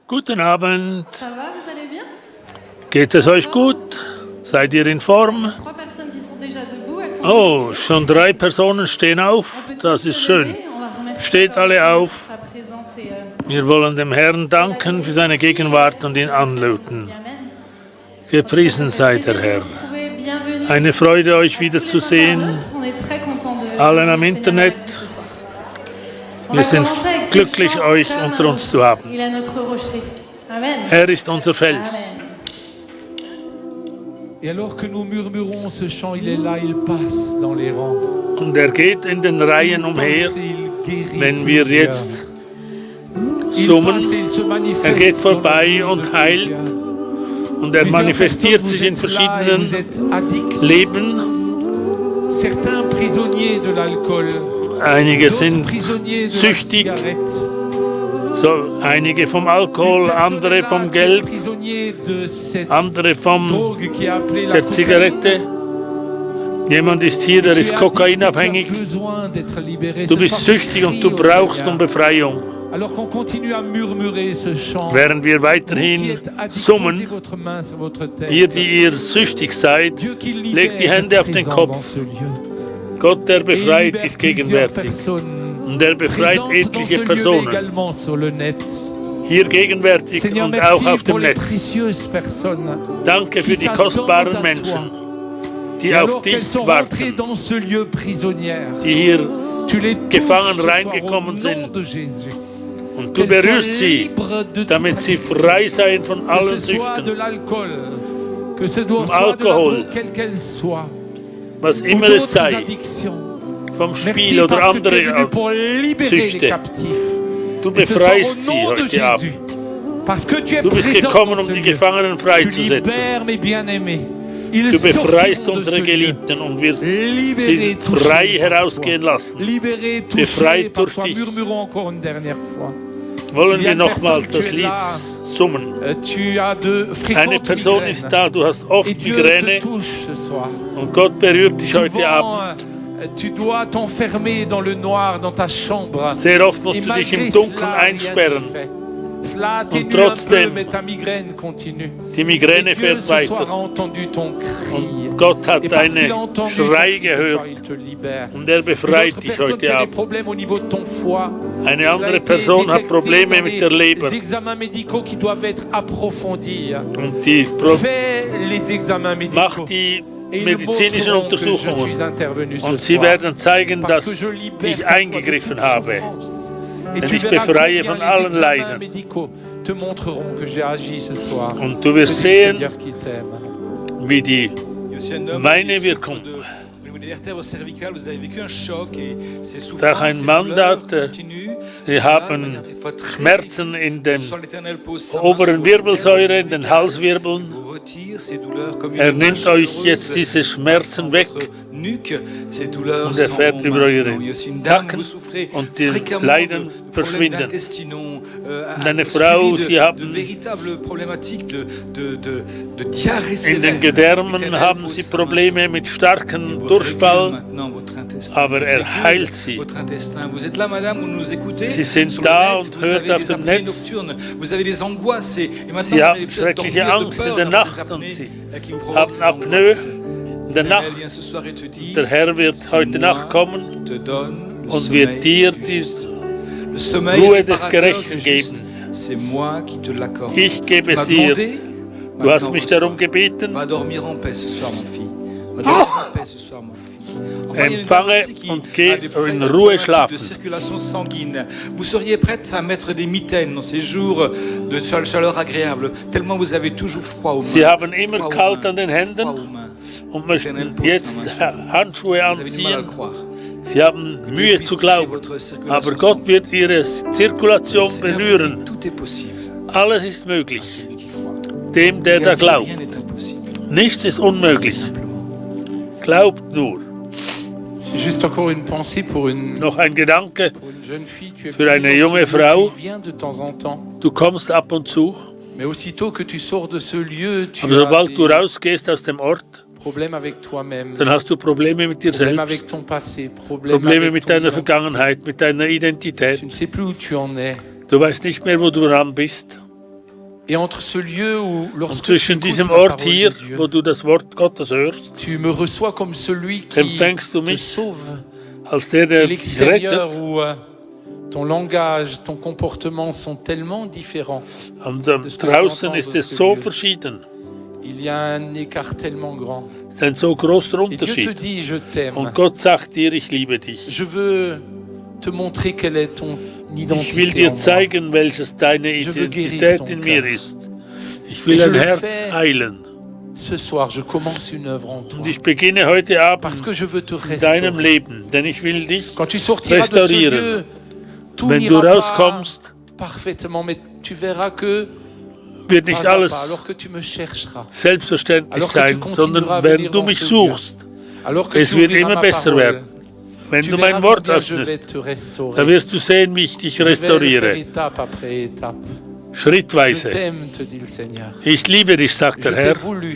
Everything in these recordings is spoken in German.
Guten Abend. Ça va, vous allez bien? Geht es euch gut? Seid ihr in Form? Trois personnes qui sont déjà debout, elles sont Oh, schon 3 Personen stehen auf. Das ist schön. Steht alle auf. Wir wollen dem Herrn danken für seine Gegenwart und ihn anluten. Gepriesen sei der Herr. Eine Freude, euch wiederzusehen. Allen am Internet. Wir sind glücklich, euch unter uns zu haben. Er ist unser Fels. Et alors que nous murmurons ce chant, il est là, il passe dans les rangs. Und er geht in den Reihen umher, wenn wir jetzt summen. Er geht vorbei und heilt. Und er manifestiert sich in verschiedenen Leben. Certains prisonniers de l'alcool. Einige sind süchtig, so, einige vom Alkohol, andere vom Geld, andere von der Zigarette. Jemand ist hier, der ist kokainabhängig. Du bist süchtig und du brauchst um Befreiung. Während wir weiterhin summen, ihr, die ihr süchtig seid, legt die Hände auf den Kopf. Gott, der befreit, ist gegenwärtig. Und er befreit etliche Personen. Hier gegenwärtig und auch auf dem Netz. Danke für die kostbaren Menschen, die auf dich warten, die hier gefangen reingekommen sind. Und du berührst sie, damit sie frei seien von allen Süchten, vom Alkohol, was immer es sei, vom Spiel oder andere Süchte. Du befreist sie heute Abend. Du bist gekommen, um die Gefangenen freizusetzen. Du befreist unsere Geliebten und wirst sie frei herausgehen lassen. Befreit durch dich. Wollen wir nochmals das Lied summen? Eine Person ist da, du hast oft Migräne und Gott berührt dich heute Abend. Sehr oft musst du dich im Dunkeln einsperren. Und trotzdem, die Migräne fährt weiter. Und Gott hat deine Schrei gehört. Und er befreit dich heute Abend. Eine andere Person hat Probleme mit der Leber. Und die macht die medizinischen Untersuchungen. Und sie werden zeigen, dass ich eingegriffen habe. Denn ich befreie von allen Leiden. Und du wirst sehen, wie meine Wirkung. Durch ein Mandat, sie haben Schmerzen in der oberen Wirbelsäure, in den Halswirbeln. Er nimmt euch jetzt diese Schmerzen weg und er fährt über eure Nacken und die Leiden verschwinden. Und eine Frau, sie haben in den Gedärmen haben sie Probleme mit starkem Durchfall, aber er heilt sie. Sie sind da und hört auf dem Netz. Sie haben schreckliche Angst in der Nacht und sie haben Apnoe in der Nacht. Der Herr wird heute Nacht kommen und wird dir die Ruhe des Gerechten geben. Ich gebe es dir. Du hast mich darum gebeten. Empfange und geh in Ruhe schlafen. Vous seriez prête à mettre des mitaines dans ces jours de chaleur agréable, tellement vous avez toujours froid aux mains. Sie haben immer kalt an den Händen und möchten jetzt Handschuhe anziehen. Sie haben Mühe zu glauben, aber Gott wird ihre Zirkulation berühren. Alles ist möglich, dem, der da glaubt. Nichts ist unmöglich. Glaubt nur. Noch ein Gedanke für eine junge Frau. Du kommst ab und zu, aber sobald du rausgehst aus dem Ort, dann hast du Probleme mit dir selbst, Probleme mit deiner Vergangenheit, mit deiner Identität. Du weißt nicht mehr, wo du dran bist. Et entre ce lieu où, Und lorsque tu zwischen écoutes diesem la Ort parole hier, de Dieu, wo du das Wort Gottes hörst, tu me reçois comme celui qui empfängst du te mich sauve. als der, Et der dich l'extérieur rettet. où ton langage, ton comportement sont tellement différents. Und das draußen kann ist ich es entendre, so ce verschieden. Il y a un écart tellement grand. Es ist ein so großer Et Dieu te Unterschied. dit, je t'aime. Und Gott sagt dir, ich liebe dich. Je veux te montrer quelle est ton Ich will identité dir en moi. zeigen, welches deine Je veux guérir Identität ton in mir cœur. ist. Ich will Et je dein le Herz fais. heilen. Ce soir, je commence une œuvre en toi. Und ich beginne heute Parce Abend que je veux te in deinem restaurer. Leben, denn ich will dich Quand tu sortiras de ce restaurieren. lieu, tout Wenn du n'ira pas rauskommst, parfaitement, mais tu verras que wird pas nicht à pas, alles alors que tu me chercheras, selbstverständlich alors que tu sein, continueras sondern à wenn venir du dans mich ce suchst, alors que es tu wird ouvriras immer ma besser parole, werden. Wenn tu du verras mein Wort combien je vais öffnest, te restaurer. da wirst du sehen, wie ich dich Je vais le faire restauriere. étape après étape. Je Schrittweise. t'aime, te dit le Seigneur. Ich liebe dich, sagt Je der t'ai Herr. voulu.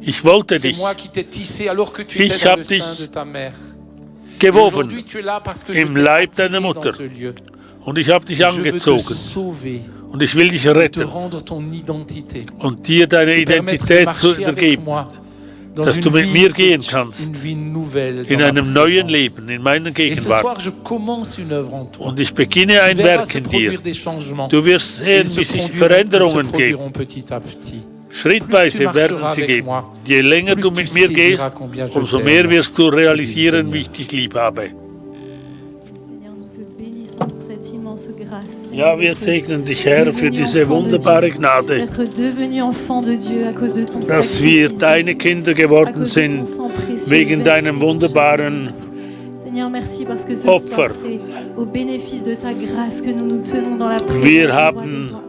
Ich wollte C'est dich moi qui t'ai tissé alors que tu Ich étais dans hab le dich sein de ta mère. Et gewoben aujourd'hui, tu es là parce que je im t'ai Leib attiré deiner dans Mutter. ce lieu. Und ich habe dich Je veux te angezogen sauver, und ich will dich te retten rendre ton identité. und dir deine Te permettre de Identität zu marcher avec übergeben, moi dans dass une du mit vie mir riche, gehen kannst, une vie nouvelle in dans ma einem neuen présence. Leben, in meiner Et ce Gegenwart. soir, je commence une œuvre en toi. Und ich beginne ein Tu verras Werk se in dir. produire des changements. Du wirst Et sehen, ils wie se sich produiront Veränderungen geben. produiront petit à petit. Schrittweise Plus tu werden marcheras sie avec geben. moi, Je länger plus du tu mit mir gehst, saisiras combien je umso t'aime. mehr wirst du realisieren, Seigneur. wie ich dich lieb habe. Seigneur, nous te bénissons pour cette immense grâce. Ja, wir segnen dich, Herr, für diese wunderbare Gnade, D'être devenu enfant de Dieu à cause de ton dass wir sacrifice, deine Kinder à geworden cause de ton sind, sang précieux wegen versé deinem wunderbaren Seigneur, merci parce que ce Opfer. soir, c'est au bénéfice de ta grâce que nous nous tenons dans la présence Wir du haben roi des rois.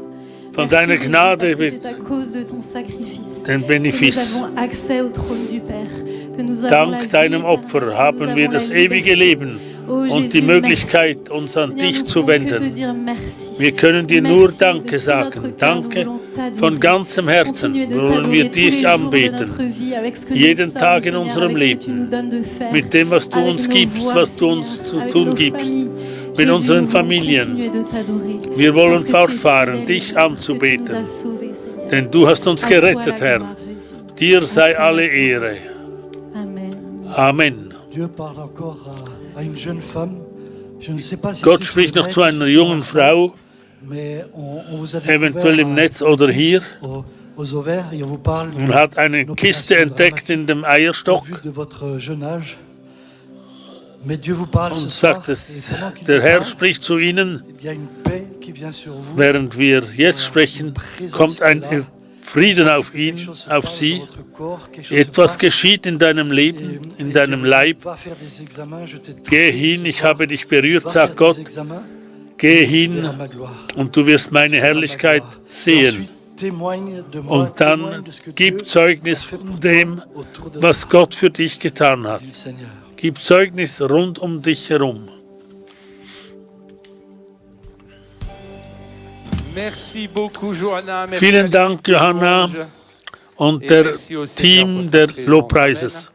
von Merci, deiner Jésus, Gnade parce que c'est à cause de ton sacrifice den que Benefiz. nous avons accès au trône du Père, que nous avons la Dank vie deinem éternelle, Opfer que nous haben avons wir la das ewige liberté. Leben Oh, und Jésus, die Möglichkeit, uns an Seigneur, dich nous zu pouvons que te wenden. dire merci. Wir können dir Merci nur de Danke tout notre sagen. cœur, nous Danke voulons t'adorer. von ganzem Herzen Continuer de wollen wir t'adorer tous les dich jours de anbeten. notre vie avec ce que Jeden nous sommes, Tag in Seigneur, unserem avec ce que tu nous Leben. donnes de faire, Mit dem, was du avec uns nos gibst, voix, was du uns Seigneur, zu avec tun nos gibst. familles. Mit Jésus, unseren nous voulons Familien. continuer de t'adorer, Wir wollen parce que tu es fortfahren, fidèle, dich parce que tu nous anzubeten. as sauvés, Seigneur. Denn du hast uns À toi la gerettet, Herr. gloire, Jésus. Dir À sei toi alle la gloire. Ehre. Amen. Amen. Dieu parle encore à une jeune femme. Je ne sais pas si Gott c'est spricht sur noch le zu net, einer si jungen c'est sur Frau, mais on vous a eventuell im découvert Netz oder une hier, kyste aux ovaires et on vous parle und hat eine Kiste entdeckt in dem au Eierstock vu de votre jeune âge. Mais Dieu vous parle ce und soir sagt, et es, pendant qu'il der vous Herr parle, spricht zu ihnen. il y a une paix qui vient sur vous. Während wir jetzt sprechen, kommt ein Frieden auf ihn, Quelque chose se auf passe sie. dans votre corps, quelque chose se Etwas passe. geschieht in deinem Leben, in Et deinem Dieu Leib. va faire des examens, je t'ai touché Geh ce hin, ich soir. habe dich berührt, Va faire sagt Gott. des examens, Geh tu hin verras ma gloire. und du wirst meine Herrlichkeit sehen. Und dann gib Zeugnis von dem, was Gott für dich getan hat. Gib Zeugnis rund um dich herum. Merci beaucoup, Johanna. Merci Vielen à Dank, l'équipe Johanna, Louange. und Et der merci au Seigneur Team pour sa der présence. Lobpreises. Amen.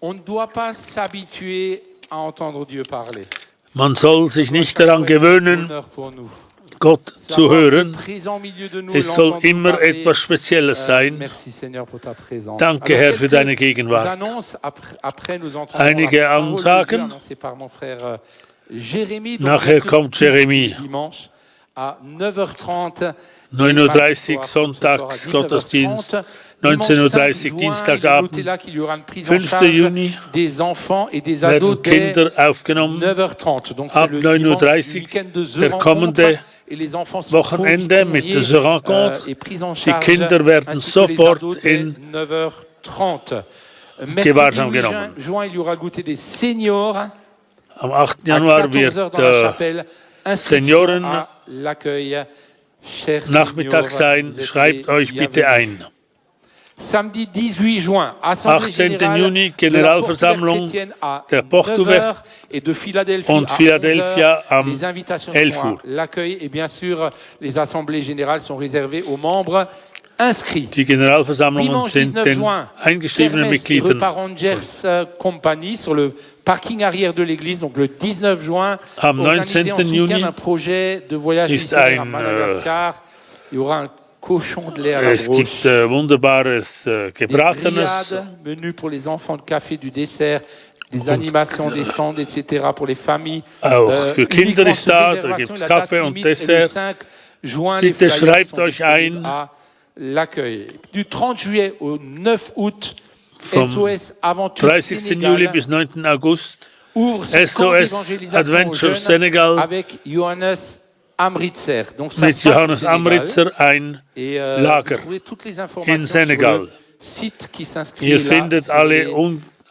On ne doit pas s'habituer à entendre Dieu parler. Man soll sich nicht daran C'est un gewöhnen, honneur pour nous. Gott zu Savoir hören. être présent au milieu de nous, Es soll l'entendre immer parler. etwas Spezielles sein. Merci Seigneur pour ta présence. Danke, Alors, Herr, für quelques deine Gegenwart. annonces. Après, nous entendrons Einige la parole de Dieu Ansagen. annoncée par mon frère Jérémy. Donc, Nachher ce kommt Jeremy. Dimanche à 9h30. 9:30 Uhr Sonntags Gottesdienst, 19:30 Uhr Dienstagabend, 5. Juni des enfants et des werden ados dès Kinder aufgenommen. 9h30. Donc c'est Ab le 9:30 dimanche du week-end de The der kommende Rencontre. Et les enfants sont Wochenende mit der The Rencontre. et pris en Die charge, Kinder werden ainsi que les sofort ados dès in 9h30. Gewahrsam Mercredi 8 genommen. juin, il y aura le goûter des seniors. Am 8. À Januar 14h wird dans la chapelle. Inscription Senioren à l'accueil. Chers Nachmittag seniors, sein. vous êtes Schreibt les euch bitte bienvenus. ein. Samedi 18 juin, Assemblée 18. générale Juni, de la Generalversammlung Porte Verte chrétienne à der Porto-Wert 9h et de Philadelphie und à Philadelphia 11h. am Les invitations 11 sont à Uhr. l'accueil et bien sûr les assemblées générales sont réservées aux membres inscrits. Die Generalversammlungen Dimanche sind 19 den juin, eingeschriebenen Kermesse et Mitgliedern. repas Rangers Company sur le parking arrière de l'église, donc le 19 juin, Am organisé en 19. soutien Juni d'un projet de voyage ist missionnaire à ein Madagascar. Il y aura un cochon de lait à la Es gibt broche. wunderbares Des Gebratenes, grillades, menus pour les enfants, de café, du dessert, des animations, des stands, etc. pour les familles. auch für Kinder Uniquement ist sous da, réservation, da gibt es la date Kaffee und limite est le Dessert. 5 juin, les Bitte flyers schreibt sont euch disponibles ein. à l'accueil. Du 30 juillet au 9 août, Vom SOS Aventure 30. Sénégal Juli bis 9. August, ouvre son camp SOS d'évangélisation aux Adventure jeunes Senegal avec Johannes Amritzer. Donc ça mit se passe au Johannes Sénégal. Amritzer ein Et Lager vous trouvez toutes les informations in Senegal. sur le site qui s'inscrit Ihr là, findet sur alle, les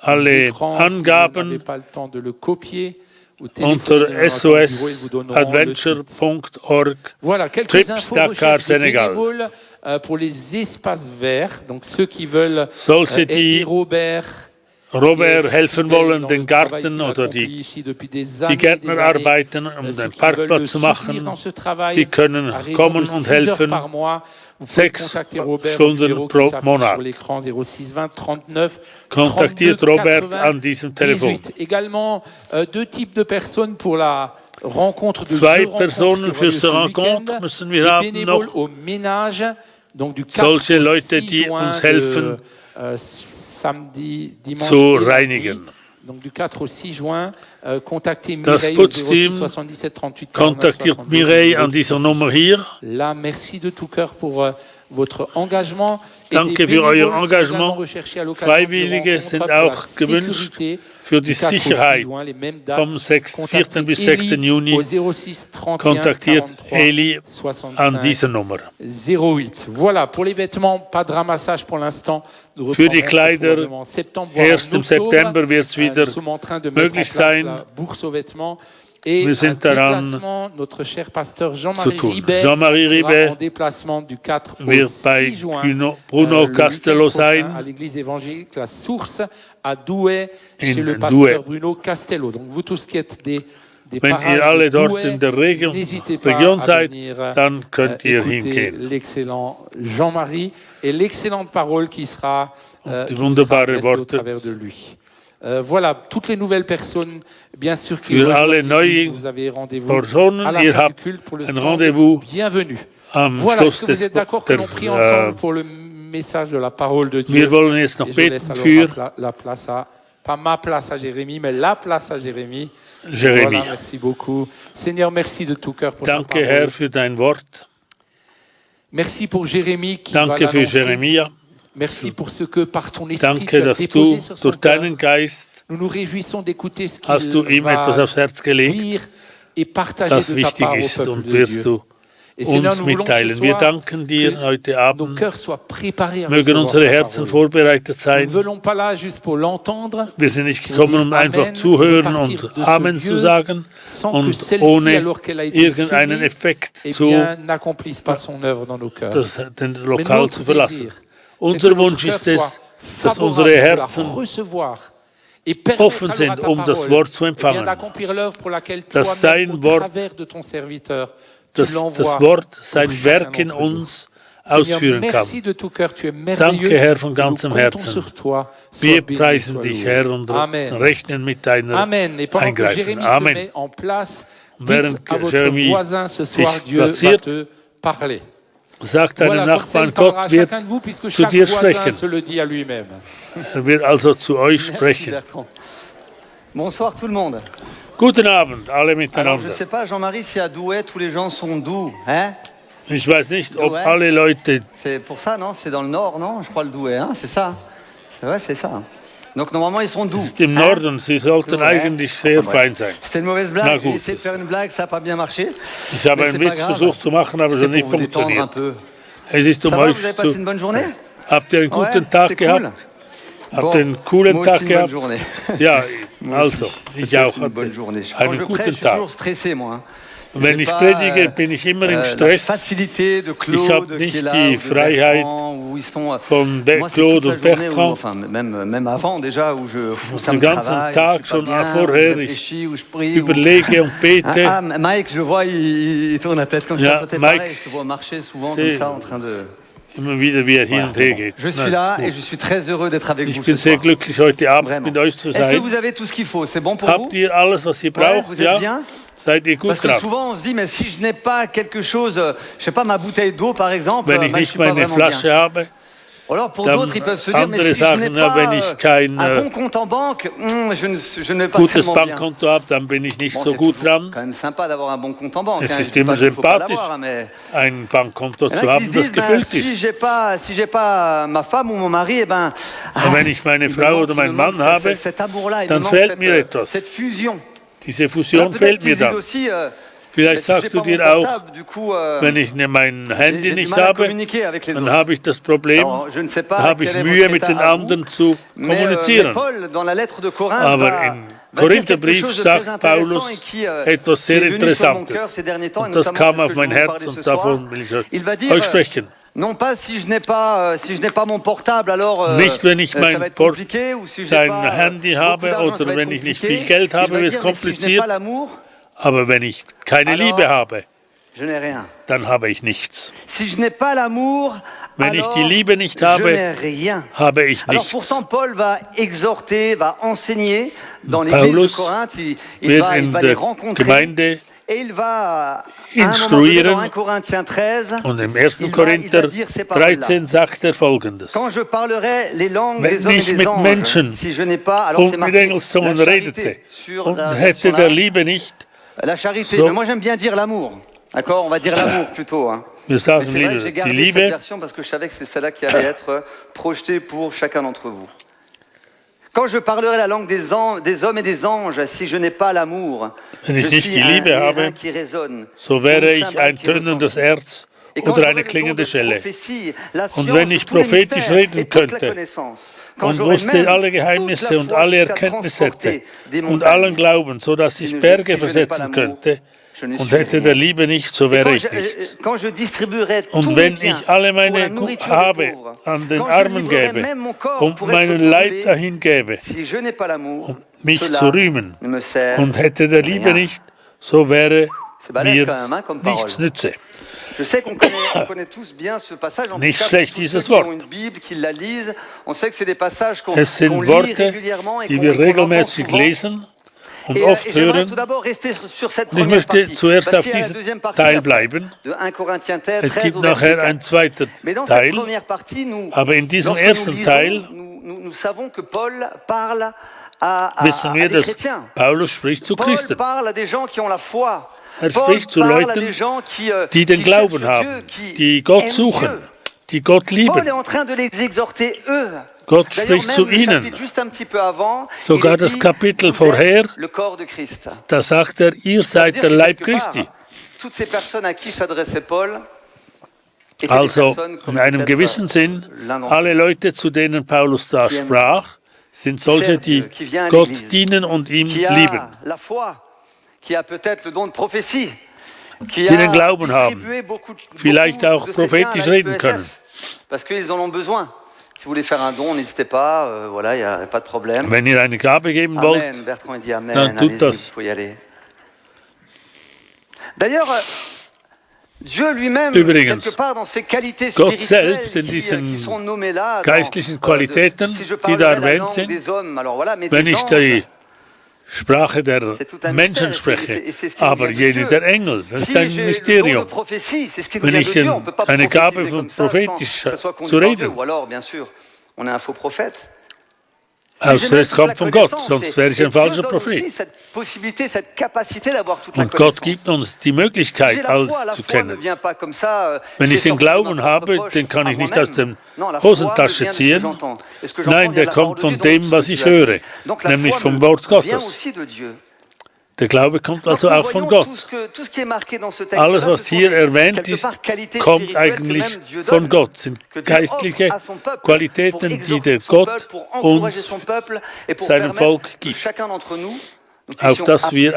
alle écrans. Si vous n'avez Angaben pas le temps de le copier, vous unter téléphonez dans leur bureau, ils vous donneront le site. sos-adventure.org. Voilà, quelques Trips infos Dakar, recherche de Sénégal. bénévoles pour les espaces verts. Donc ceux qui veulent Solche, aider die Robert Robert helfen wollen, den Garten oder die Gärtner arbeiten, um den Parkplatz zu machen, sie können kommen und helfen. 6 Stunden pro Monat. Kontaktiert Robert an diesem Telefon. Également 2 types de personnes pour la rencontre de Zwei Personen für diese Rencontre müssen wir haben noch. au ménage, donc du 4 Solche au Leute, 6 die juin uns helfen, samedi, dimanche zu et reinigen. lundi. Donc du 4 au 6 juin, contactez Das Mireille au 06 Putzteam 77 38 49 kontaktiert 72. Mireille an dieser Nummer hier. Là, merci de tout cœur pour votre engagement. Danke für euer Engagement. Freiwillige sind auch gewünscht für die Sicherheit. Vom 4. bis 6. Juni kontaktiert Eli an dieser Nummer. 08. Voilà, pour les vêtements, pas de ramassage pour l'instant. Für die Kleider, erst im September wird es wieder möglich sein. Wir sind daran zu tun. Jean-Marie Ribet wird bei Bruno Castello sein. In Douai. Wenn ihr alle dort in der Region seid, dann könnt ihr hingehen. L'excellent Jean-Marie et l'excellente parole qui sera die wunderbare au Worte. travers de lui. Voilà, toutes les nouvelles personnes, bien sûr, qui Für alle neuen vous avez rendez-vous Personen, à la ihr fin du habt culte pour le ein stand. Rendezvous Bienvenue. am Voilà, Schluss est-ce que vous êtes d'accord que l'on prie ensemble pour le message de la parole de Dieu? Wir wollen jetzt noch Et je laisse beten alors für la place à, pas ma place à Jérémie, mais la place à Jérémie. Jérémie. Voilà, merci beaucoup. Seigneur, merci de tout cœur pour ta Danke, parole. Herr, für dein Wort. Merci pour Jérémie qui va Danke für l'annoncer. Jeremia. Merci pour ce que par ton esprit Danke, tu as dass déposé du sur son durch cœur. deinen Geist Nous nous réjouissons d'écouter ce hast du qu'il ihm etwas va aufs Herz gelegt, dire et partager das de ta wichtig part au ist peuple und de wirst Dieu. du Et Seigneur, uns nous voulons ce mitteilen. Wir soir danken dir que heute nos Abend. cœurs soient préparés à Mögen recevoir unsere ta Herzen parole. vorbereitet Nous ne sein. venons pas là juste pour l'entendre, Wir sind nicht gekommen, um einfach zuhören und Amen zu sagen sans que und celle-ci, ohne alors qu'elle a été irgendeinen semée, Effekt eh zu bien, n'accomplisse pas son œuvre dans nos cœurs. den Mais Lokal notre zu verlassen. désir, c'est que Unser notre Wunsch cœur ist es, soit dass favorable unsere pour la Herzen recevoir et permettre offen alors à sind, ta um das parole, Wort zu eh bien, empfangen. d'accomplir l'œuvre pour laquelle Dass toi-même, sein au Wort, travers de ton serviteur, dass tu das l'envoies Wort pour sein chacun Werk in d'entre nous. uns Seigneur, ausführen kann. merci de tout cœur, tu es merveilleux. Danke, Herr, von Nous ganzem comptons Herzen. sur toi. Sois Wir béni, preisen sois dich, loué. Herr, und Amen. rechnen mit deiner Amen. Et pendant que Eingreifen. Jérémie se Amen. met en place, Während dites à votre Jérémie voisin ce soir, sich Dieu va platziert, te parler. Sag deinem Voilà, comme ça, Nachbarn, il parlera à Gott wird chacun de vous, puisque zu chaque dir voisin sprechen. se le dit à lui-même. Wird also zu euch Merci, sprechen. Bertrand. Bonsoir tout le monde. Guten Abend, alle Alors je miteinander. ne sais pas, Jean-Marie, si à Douai tous les gens sont doux, hein? Ich weiß nicht, ob Ouais. alle Leute, C'est pour ça, non? C'est dans le nord, non? Je crois le Douai, hein? C'est ça? Ouais, c'est ça. Donc normalement ils sont doux. es ist im hein? Norden, sie sollten Ouais. eigentlich sehr Enfin, bref. fein sein. C'était une mauvaise Na blague. J'ai gut. essayé de faire une blague, ça n'a pas bien marché. Ich habe Mais einen c'est pas Witz grave. versucht zu machen, aber es hat C'était nicht pour vous détendre un funktioniert. peu. Es ist Ça um va, euch vous avez passé zu... une bonne journée? Habt ihr einen Ouais, guten Tag c'était cool. gehabt? Bon, Habt ihr einen coolen moi Tag aussi une bonne gehabt? journée. Ja, Moi also, aussi. ich C'était auch une bonne hatte journée. Quand einen je prêche, je guten suis Tag. toujours stressé, moi. hein. Wenn J'ai ich pas, predige, bin ich immer im la Stress facilité de Ich Claude hab qui nicht est là, die ou de Freiheit Bertrand, où ils sont. von Moi, c'est Claude toute und la journée où, Bertrand. enfin, même avant déjà, où ça Den me ganzen travaille, Tag où je suis schon pas bien, vorher, où je ich réfléchis, où je prie. Überlege und bete. Mike, je vois, il tourne la tête comme Ja, ça. Toi, t'es Mike, pareil, je te vois marcher souvent c'est- comme ça, en train de. Immer wieder, wie er hin Voilà, und her bon. geht. Je suis Na, là ist et gut. je suis très heureux d'être avec Ich vous ce bin sehr soir. glücklich, heute Abend Vraiment. mit euch zu Est-ce que sein. vous avez tout ce qu'il faut? C'est bon pour vous? Habt ihr alles, was ihr Ouais, braucht? vous êtes Ja? bien? seid ihr gut Parce que dran. souvent on se dit, mais si je n'ai pas quelque chose, je sais pas, ma bouteille d'eau par exemple, Wenn ich je nicht suis pas meine vraiment Flasche bien. habe, Ou alors pour dann d'autres, ils peuvent se dire, mais andere si je n'ai sagen, ja, pas wenn ich kein un bon compte en banque, je ne vais pas gutes tellement bien. Bankkonto habe, dann bin ich nicht Bon, so c'est gut toujours dran. quand même sympa d'avoir un bon compte en banque. Es Hein. ist Je dis immer pas qu'il faut pas sympathisch, l'avoir, hein, mais ein Bankkonto il y en zu a qui se haben, das disent, ben, gefüllt si ist. j'ai pas ma femme ou mon mari, eh ben, Und wenn ich meine Frau oder meinen Mann habe, cet amour-là, il me dann manque fehlt mir etwas. cette fusion. Diese Fusion fehlt mir dann. Aussi, Vielleicht sagst du dir auch, du coup, wenn ich mein Handy j'ai du nicht mal à habe, communiquer avec les dann autres. habe ich das Problem, Alors, je ne sais pas dann habe ich quel est Mühe votre mit état den à vous, anderen zu mais kommunizieren. Paul, dans la lettre de Corinthe, Aber va im dire quelque Korintherbrief chose de très sagt intéressant Paulus et qui etwas sehr est venu sur mon cœur Interessantes. ces derniers temps, et Und das notamment kam c'est ce auf que je mein vais vous Herz parler ce und soir. davon will Il va ich dire, euch sprechen. non pas si je n'ai pas mon portable, alors Nicht, wenn ich ça va mein être compliqué, ou si j'ai sein pas Handy beaucoup habe d'argent, ça oder va wenn être ich nicht compliqué. viel Geld Il habe, va wird es dire, mais si je n'ai kompliziert. pas l'amour, Aber wenn ich keine Alors, Liebe habe, je n'ai rien. dann habe ich nichts. Si je n'ai pas l'amour, Wenn ich alors die Liebe nicht je habe, n'ai rien. habe ich Alors nichts. pourtant, Paul va exhorter, va enseigner dans l'église de Paulus Corinthe, il wird va in les der rencontrer Gemeinde et il va, à un moment donné, dans 1 Corinthiens 13, und im 1. il va Korinther dire ces paroles-là. 13 sagt er Folgendes. Quand je parlerai les langues Wenn des hommes et ich des mit anges, Menschen si je n'ai pas, alors c'est und mit marqué Engelszungen la redete charité sur und la hätte version der là. Liebe nicht, La charité, So. mais moi j'aime bien dire l'amour. D'accord, on va dire l'amour plutôt. Hein. wir Mais sagen c'est vrai que lieber j'ai die gardé cette Liebe, version parce que je savais que c'est celle-là qui allait être projetée pour chacun d'entre vous. Quand je parlerai la langue des hommes et des anges, si je n'ai pas l'amour, Wenn je ich nicht suis die un Liebe airain habe, qui résonne. so wäre Comme ich cymbale ein qui tönendes retentit. Erz Et quand oder j'aurai eine le don klingende de Schelle. prophétie, la Und science wenn de ich tous les prophetisch mystères reden et toute la könnte connaissance, quand und j'aurai wusste même alle toute Geheimnisse la und foi alle jusqu'à Erkenntnisse hätte transporter des und allen montagnes, Glauben, so dass ich Berge versetzen könnte und hätte der Liebe nicht, so wäre ich nichts. quand je distribuerai tous Und mes wenn biens ich alle pour la meine nourriture des Habe pauvres, an den quand je Armen livrerai gäbe même mon corps und pour être meinen brûlé, Leib dahin gäbe, si je n'ai pas l'amour, um mich cela zu rühmen ne me sert und hätte der Liebe rien. nicht, so wäre C'est balèze mir quand même, hein, comme parole. nichts nütze. Je sais qu'on connaît tous bien ce passage. En Nicht tout cas, schlecht, tous dieses ceux qui ont Wort. une Bible, qui la lisent, on sait que c'est des passages qu'on Es sind lit Worte, régulièrement et die qu'on wir entend regelmäßig souvent. lesen und Et oft j'aimerais hören. tout d'abord rester sur cette Und ich première möchte partie. zuerst Parce auf qu'il y a la diesem deuxième partie Teil après, bleiben. de 1 Corinthiens 13 Es gibt au verset nachher 4. ein zweiter Mais dans cette Teil, première partie, nous, aber in diesem lorsque nous ersten lisons, Teil nous savons que Paul parle à wissen wir, des dass chrétiens. Paulus spricht zu Paul Christen. parle à des gens qui ont la foi. Er Paul spricht zu parle à Leuten, des gens die den qui Glauben cherchent haben, Dieu, die Gott aiment suchen, Dieu. die Gott Paul est lieben. en train de les exhorter, eux. Gott D'ailleurs, spricht zu même le ihnen. chapitre juste un petit peu avant, Sogar il das dit, Kapitel vous êtes vorher, le corps de Christ. Da sagt er, ihr Ça veut seid dire der que Leib quelque part, Christi. toutes ces personnes à qui s'adressait Paul étaient des Also personnes comme in einem peut-être gewissen Sinn, l'un d'entre alle Leute, zu denen Paulus da qui aiment sprach, sind solche, die qui vient à Gott l'église, dienen und ihm qui a lieben. la foi, qui a peut-être le don de prophétie, qui Die a den Glauben haben, distribué beaucoup vielleicht auch de ses biens à la prophetisch reden FESF, können. parce qu'ils en ont besoin. Si vous voulez faire un don, n'hésitez pas, voilà, il n'y a pas de problème. Wenn ihr eine Gabe geben wollt, Amen, Bertrand il dit Amen, dann tut allez-y, das. il faut y aller. D'ailleurs, Dieu lui-même, Übrigens, quelque part dans ses qualités Gott spirituelles selbst in diesen qui sont nommées là, geistlichen Qualitäten, si je die da parlerais la erwähnt langue sind, des hommes, alors voilà, mais wenn des ich anges, die Sprache der c'est tout un Menschen mystère, spreche, et c'est ce qui nous aber vient de jene Dieu. der Engel, das Si ist ein j'ai le don de Mysterium. prophétie, c'est ce qui nous Wenn vient de ich Dieu, on peut pas eine Gabe prophétiser von comme ça sans prophetisch que ça soit conduit zu par Dieu. reden. Ou alors, bien sûr, on est un faux prophète. Also es kommt von Gott, sonst wäre ich ein falscher Prophet. Und Gott gibt uns die Möglichkeit, alles zu kennen. Wenn ich den Glauben habe, den kann ich nicht aus der Hosentasche ziehen. Nein, der kommt von dem, was ich höre, nämlich vom Wort Gottes. Der Glaube kommt also auch von Gott. Alles, was hier erwähnt ist, kommt eigentlich von Gott, sind geistliche Qualitäten, die der Gott uns, seinem Volk gibt, auf dass wir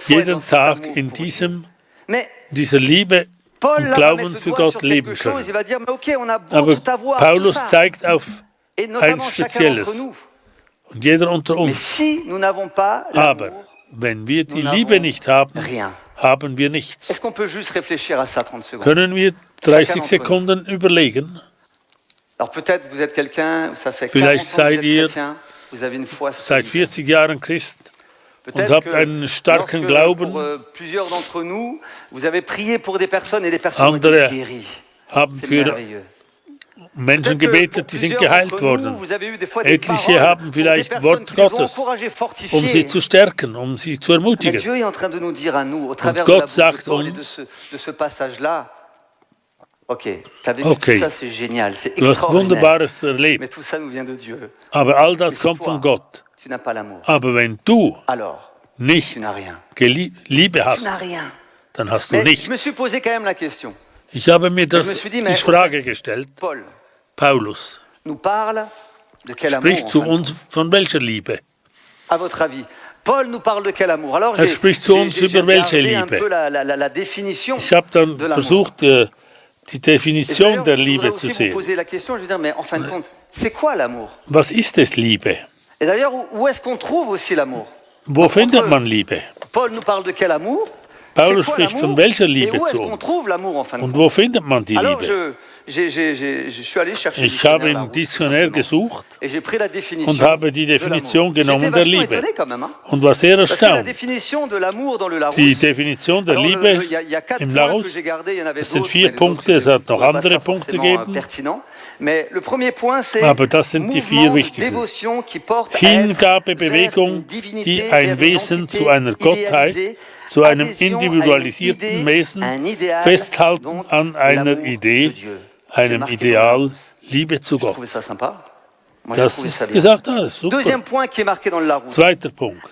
jeden Tag in dieser Liebe und Glauben für Gott leben können. Aber Paulus zeigt auf ein Spezielles. Und jeder unter uns. Aber wenn wir die Liebe nicht haben, haben wir nichts. Können wir 30 Sekunden überlegen? Vielleicht seid ihr seit 40 Jahren Christ und habt einen starken Glauben. Plusieurs d'entre nous, vous avez prié pour des personnes et des personnes ont été guéries. Haben für Menschen gebetet, die sind geheilt worden. Etliche haben vielleicht Wort Gottes, um sie zu stärken, um sie zu ermutigen. Und Gott sagt uns, okay, du hast Wunderbares erlebt, aber all das kommt von Gott. Aber wenn du nicht Liebe hast, dann hast du nichts. Ich habe mir die Frage gestellt, Paulus spricht zu uns von welcher Liebe? Er spricht zu uns über welche Liebe? Ich habe dann versucht, die Definition der Liebe zu sehen. Was ist es, Liebe? Wo findet man Liebe? Paulus spricht von welcher Liebe zu uns? Und wo findet man die Liebe? Ich habe im Dictionär gesucht und habe die Definition genommen der Liebe und war sehr erstaunt. Die Definition der Liebe im Laus, es sind 4 Punkte, es hat noch andere Punkte gegeben, aber das sind die 4 wichtigen. Hingabe, Bewegung, die ein Wesen zu einer Gottheit, zu einem individualisierten Wesen, Festhalten an einer Idee, einem Ideal, Liebe zu Gott. Das ist gesagt, alles super. Zweiter Punkt.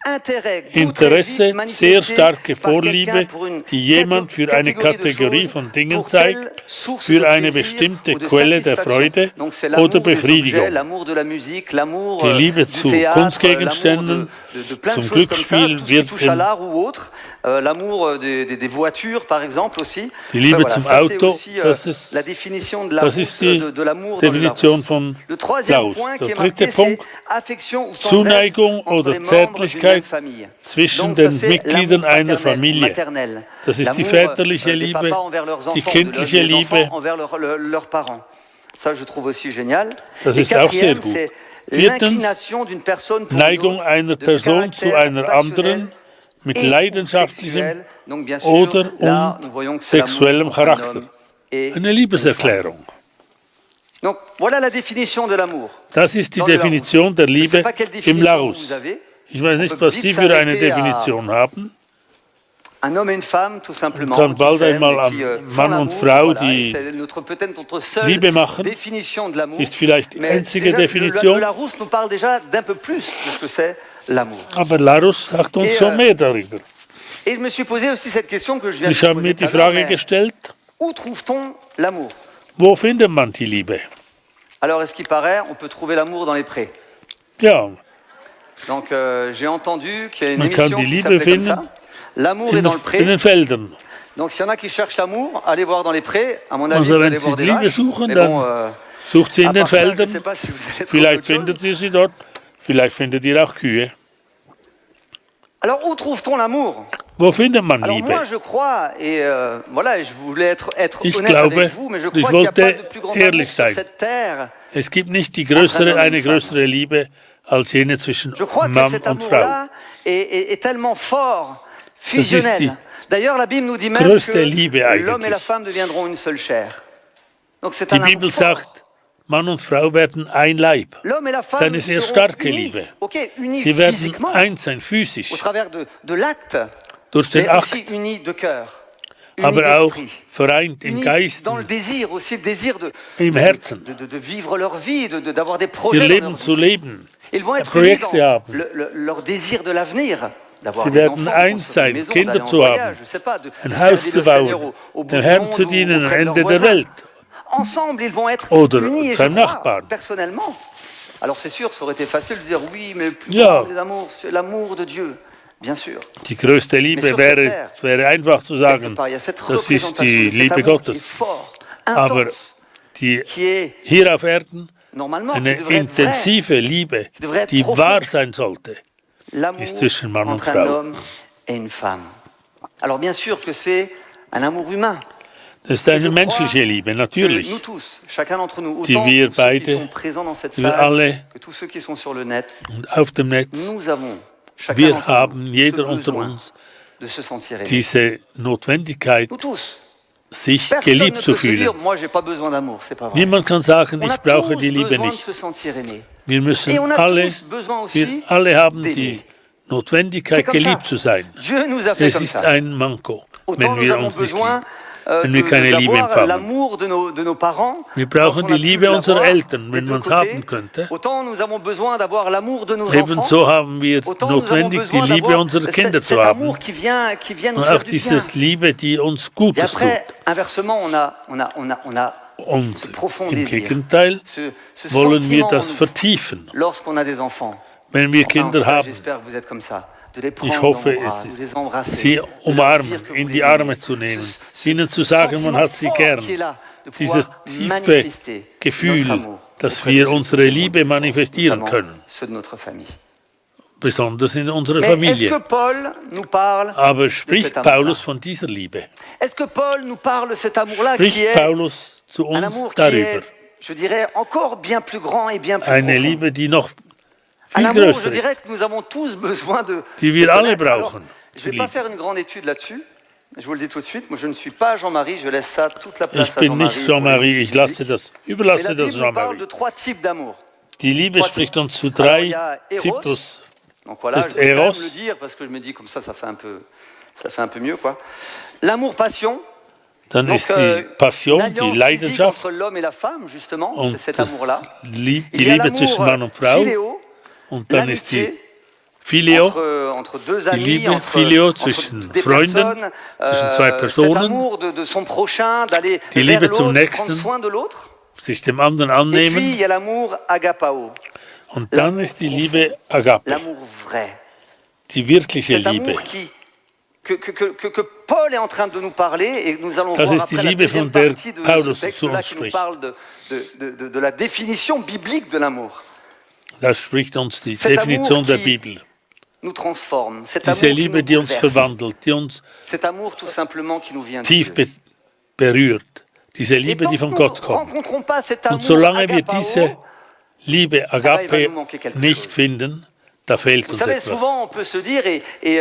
Interesse, sehr starke Vorliebe, die jemand für eine Kategorie von Dingen zeigt, für eine bestimmte Quelle der Freude oder Befriedigung. Die Liebe zu Kunstgegenständen, zum Glücksspiel wird l'amour des voitures, par exemple, aussi. Die Liebe zum Auto, das ist die Definition von Klaus. Der dritte Punkt, Zuneigung oder Zärtlichkeit zwischen den Mitgliedern einer Familie. Das ist die väterliche Liebe, die kindliche Liebe. Das ist auch sehr gut. Viertens, Neigung einer Person zu einer anderen, mit leidenschaftlichem oder sexuellem Charakter. Eine Liebeserklärung. Das ist die Definition der Liebe im Laus. Ich weiß nicht, was Sie für eine Definition haben. Man kann bald einmal an Mann und Frau die Liebe machen. Ist vielleicht die einzige Definition. Aber Larousse sagt uns schon mehr darüber. Ich habe mir die Frage gestellt, wo findet man die Liebe? Ja, man kann die Liebe finden in den Feldern. Also wenn Sie die Liebe suchen, dann sucht sie in den Feldern. Vielleicht findet ihr sie dort. Vielleicht findet ihr auch Kühe. Wo findet man Liebe? Ich glaube, ich wollte ehrlich sein. Es gibt nicht eine größere Liebe als jene zwischen Mann und Frau. Das ist die größte Liebe eigentlich. Die Bibel sagt, Mann und Frau werden ein Leib. Das ist eine sehr starke Liebe. Sie werden eins sein, physisch, durch den Akt, aber auch vereint im Geist, im Herzen, ihr Leben zu leben, Projekte haben. Sie werden eins sein, Kinder zu haben, ein Haus zu bauen, dem Herrn zu dienen am Ende der Welt. Oder beim Nachbarn. Ja, die größte Liebe wäre einfach zu sagen, das ist die Liebe Gottes. Aber die hier auf Erden, eine intensive Liebe, die wahr sein sollte, ist zwischen Mann und Frau. Das ist eine menschliche Liebe, natürlich, die wir beide, wir alle und auf dem Netz Chacun Wir d'entre haben nous, jeder ce unter besoin uns de se sentir aimé. diese Notwendigkeit, Nous tous. sich Personne ne geliebt peut zu se dire, fühlen. moi j'ai pas besoin d'amour, c'est pas vrai. Niemand kann sagen, On a ich brauche tous die Liebe besoin de nicht. se sentir aimé. Wir Et müssen on a alle, tous besoin wir aussi alle haben d'aimer. die C'est Notwendigkeit, comme ça. geliebt zu sein. Dieu nous a fait Es comme ist ça. ein Manko, Autant wenn nous wir avons uns nicht besoin lieben. Wenn wir keine Liebe d'avoir empfangen. l'amour de nos parents. Wir brauchen quand on die a pu Liebe unserer l'avoir Eltern, des wenn deux man es côtés. haben könnte. Autant nous avons besoin d'avoir l'amour de nos enfants. Ebenso haben wir Autant nous avons notwendig, die besoin Liebe d'avoir unserer Kinder cet zu haben. amour qui vient nous Und faire auch du bien. diese Liebe, die uns Et Gutes tut. après, inversement, on a Und ce profond im désir, Gegenteil ce wollen wir sentiment das en nous, vertiefen, lorsqu'on a des enfants. wenn wir Enfin, en tout Kinder cas, haben. j'espère que vous êtes comme ça. De les prendre Ich dans hoffe, vos bras, es de les ist, embrasser, sie de leur umarmen, dire que vous in les die aimez. Arme zu nehmen, Ce ihnen zu sagen, man sentiment hat sie fort gern. qui est là, de Dieses pouvoir tiefe manifester notre Gefühl, amour dass auprès de wir ceux unsere qui nous Liebe aiment, manifestieren notamment können, ceux de notre famille. besonders in unserer Mais est-ce Familie. que Paul nous parle Aber de spricht cet amour-là? Paulus von dieser Liebe? Est-ce que Paul nous parle de cet amour-là qui Spricht est Paulus zu un uns amour qui darüber? est, je dirais, encore bien plus grand et bien plus Eine profond? Liebe, die noch Un viel amour, je größer dirais ist, que nous avons tous besoin de die wir de alle connaître. Alors, brauchen, je zu ne vais pas lieben. faire une grande étude là-dessus. Je vous le dis tout de suite, moi je ne suis pas Jean-Marie, je laisse ça toute la place Ich à bin Jean-Marie. nicht pour les Jean-Marie, ich études lasse bibliques. das, Mais überlasse la das Bible nous parle Jean-Marie. de 3 types d'amour. Die Liebe Trois spricht uns zu Alors, il drei y a Eros. Typus. Donc voilà, ist je vais quand Eros. même le dire parce que je me dis comme ça fait un peu mieux quoi. L'amour-passion. Dann Donc, ist die Passion, die l'alliance physique Leidenschaft entre l'homme et la femme justement, c'est und cet das amour-là. die Il y a Liebe zwischen Mann und Frau. philéo, Und dann ist die l'amitié Phileo, entre deux amis, Liebe, entre Phileo zwischen des Freunden, personnes, zwischen zwei cet Personen, amour de son prochain, d'aller die vers Liebe zum l'autre, Nächsten. prendre soin de l'autre. sich dem anderen Et puis il annehmen. y a l'amour agapao, Und dann ist die Liebe Agape, l'amour vrai. die wirkliche Cet Liebe. amour que Paul est en train de nous parler et nous allons Das voir ist die après la Liebe, deuxième von der partie de Paulus ce zu texte-là uns qui nous spricht. parle de la définition biblique de l'amour. Das spricht uns die Cet Definition amour der qui Bibel. nous transforme, cet Diese amour qui Liebe, nous die uns bouleverse, verwandelt, die uns cet amour tout simplement qui nous vient de tief Dieu. berührt. Diese Et Liebe, tant die que von nous Gott ne kommt. rencontrons pas cet Und amour solange wir agapao, diese Liebe il va Agape nous manquer quelque nicht chose. finden, da fehlt Vous uns savez, etwas. souvent on peut se dire,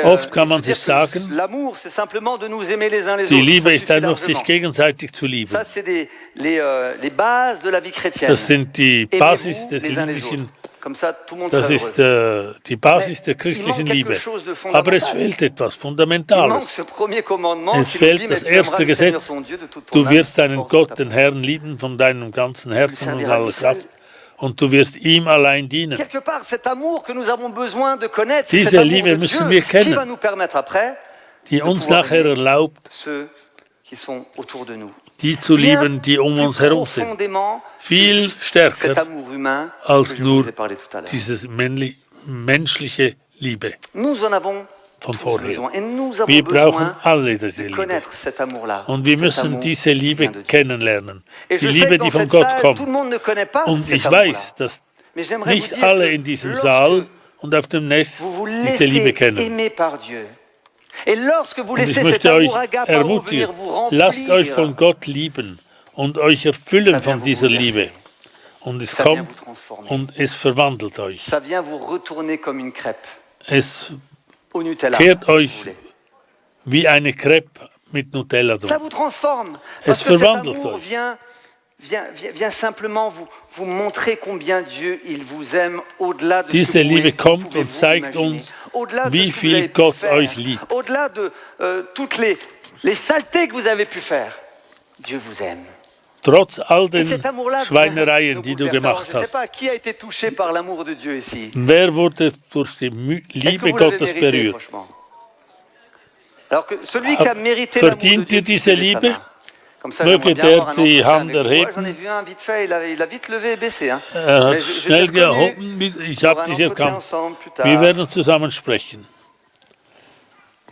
Oft kann man se dire sich que sagen, l'amour c'est simplement de nous aimer les uns les Die autres. Liebe Ça ist suffit einfach, sich largement. gegenseitig zu lieben. Ça c'est les bases de la vie chrétienne. Das sind die Aimez-vous Basis des les uns les lieblichen, autres. Comme ça, tout le monde das sera ist heureux. die Basis der il christlichen manque Liebe. quelque chose de Aber es fondamental. fehlt etwas Il manque Fundamentales. ce premier commandement Es qui nous dit, fehlt mais das tu aimeras erste le Seigneur Gesetz. ton Dieu de toute ton Du âme, wirst de toute deinen force, de Gott, ta den pensée. Herrn, lieben von deinem ganzen Herzen und serviras aller lui seul. Kraft. Und du wirst ihm allein dienen. Quelque part, cet amour que nous avons besoin de connaître, Diese cet amour Liebe de müssen Dieu, wir kennen. qui va nous permettre après Die uns pouvoir nachher aimer erlaubt, ceux qui sont autour de nous. die zu lieben, die um Plus uns herum sind. profondément Viel cet stärker amour humain als que je nur vous ai parlé tout à l'heure. diese menschliche Liebe Nous en avons von tous vorher. besoin. Et nous avons Wir brauchen besoin alle diese de Liebe. connaître cet amour-là. Und wir cet müssen amour diese qui Liebe vient de Dieu. kennenlernen. Et Die je sais Liebe, que dans die von cette Gott salle, kommt. tout le monde ne connaît pas Und cet ich amour-là. weiß, dass Mais j'aimerais vous nicht dire alle que in diesem lorsque Saal und auf dem Nest vous vous diese Liebe laissez kennen. aimer par Dieu. Et lorsque vous Und ich laissez cet möchte euch amour agapao ermutigen, venir vous lasst euch remplir, von Gott lieben und euch Ça erfüllen vient von vous dieser bouleverser. Liebe. Und es ça vient kommt vous transformer. und es verwandelt euch. Ça vient vous retourner comme une crêpe Es au Nutella. kehrt si vous euch voulez. wie eine Crepe mit Nutella Ça drin. vous transforme. Es Parce que cet verwandelt amour euch. vient simplement vous montrer combien Dieu il vous aime au-delà de ce Diese que vous Liebe kommt pouvez und vous zeigt imaginer. uns, Au-delà de wie ce que vous viel avez pu Gott faire. euch liebt. Au-delà de toutes les saletés que vous avez pu faire. Dieu vous aime. Trotz all Et den cet amour-là Schweinereien, nous die du bouleverse. Alors, gemacht je ne sais hast. pas qui a été touché par l'amour de Dieu ici. Wer wurde durch die Est-ce que Liebe vous l'avez Gottes mérité, berührt? franchement? Alors que celui qui a mérité l'amour de Verdient Dieu, ihr diese puisse lever sa Liebe? main. Comme ça, Möge j'aimerais bien der avoir un die entretien Hand avec vous. erheben. J'en ai vu un vite fait, il a vite levé et baissé. Hein. Er Mais hat je schnell t'ai reconnu. gehoben, ich On habe aura un dich entretien erkannt. ensemble plus tard. Wir werden zusammen sprechen.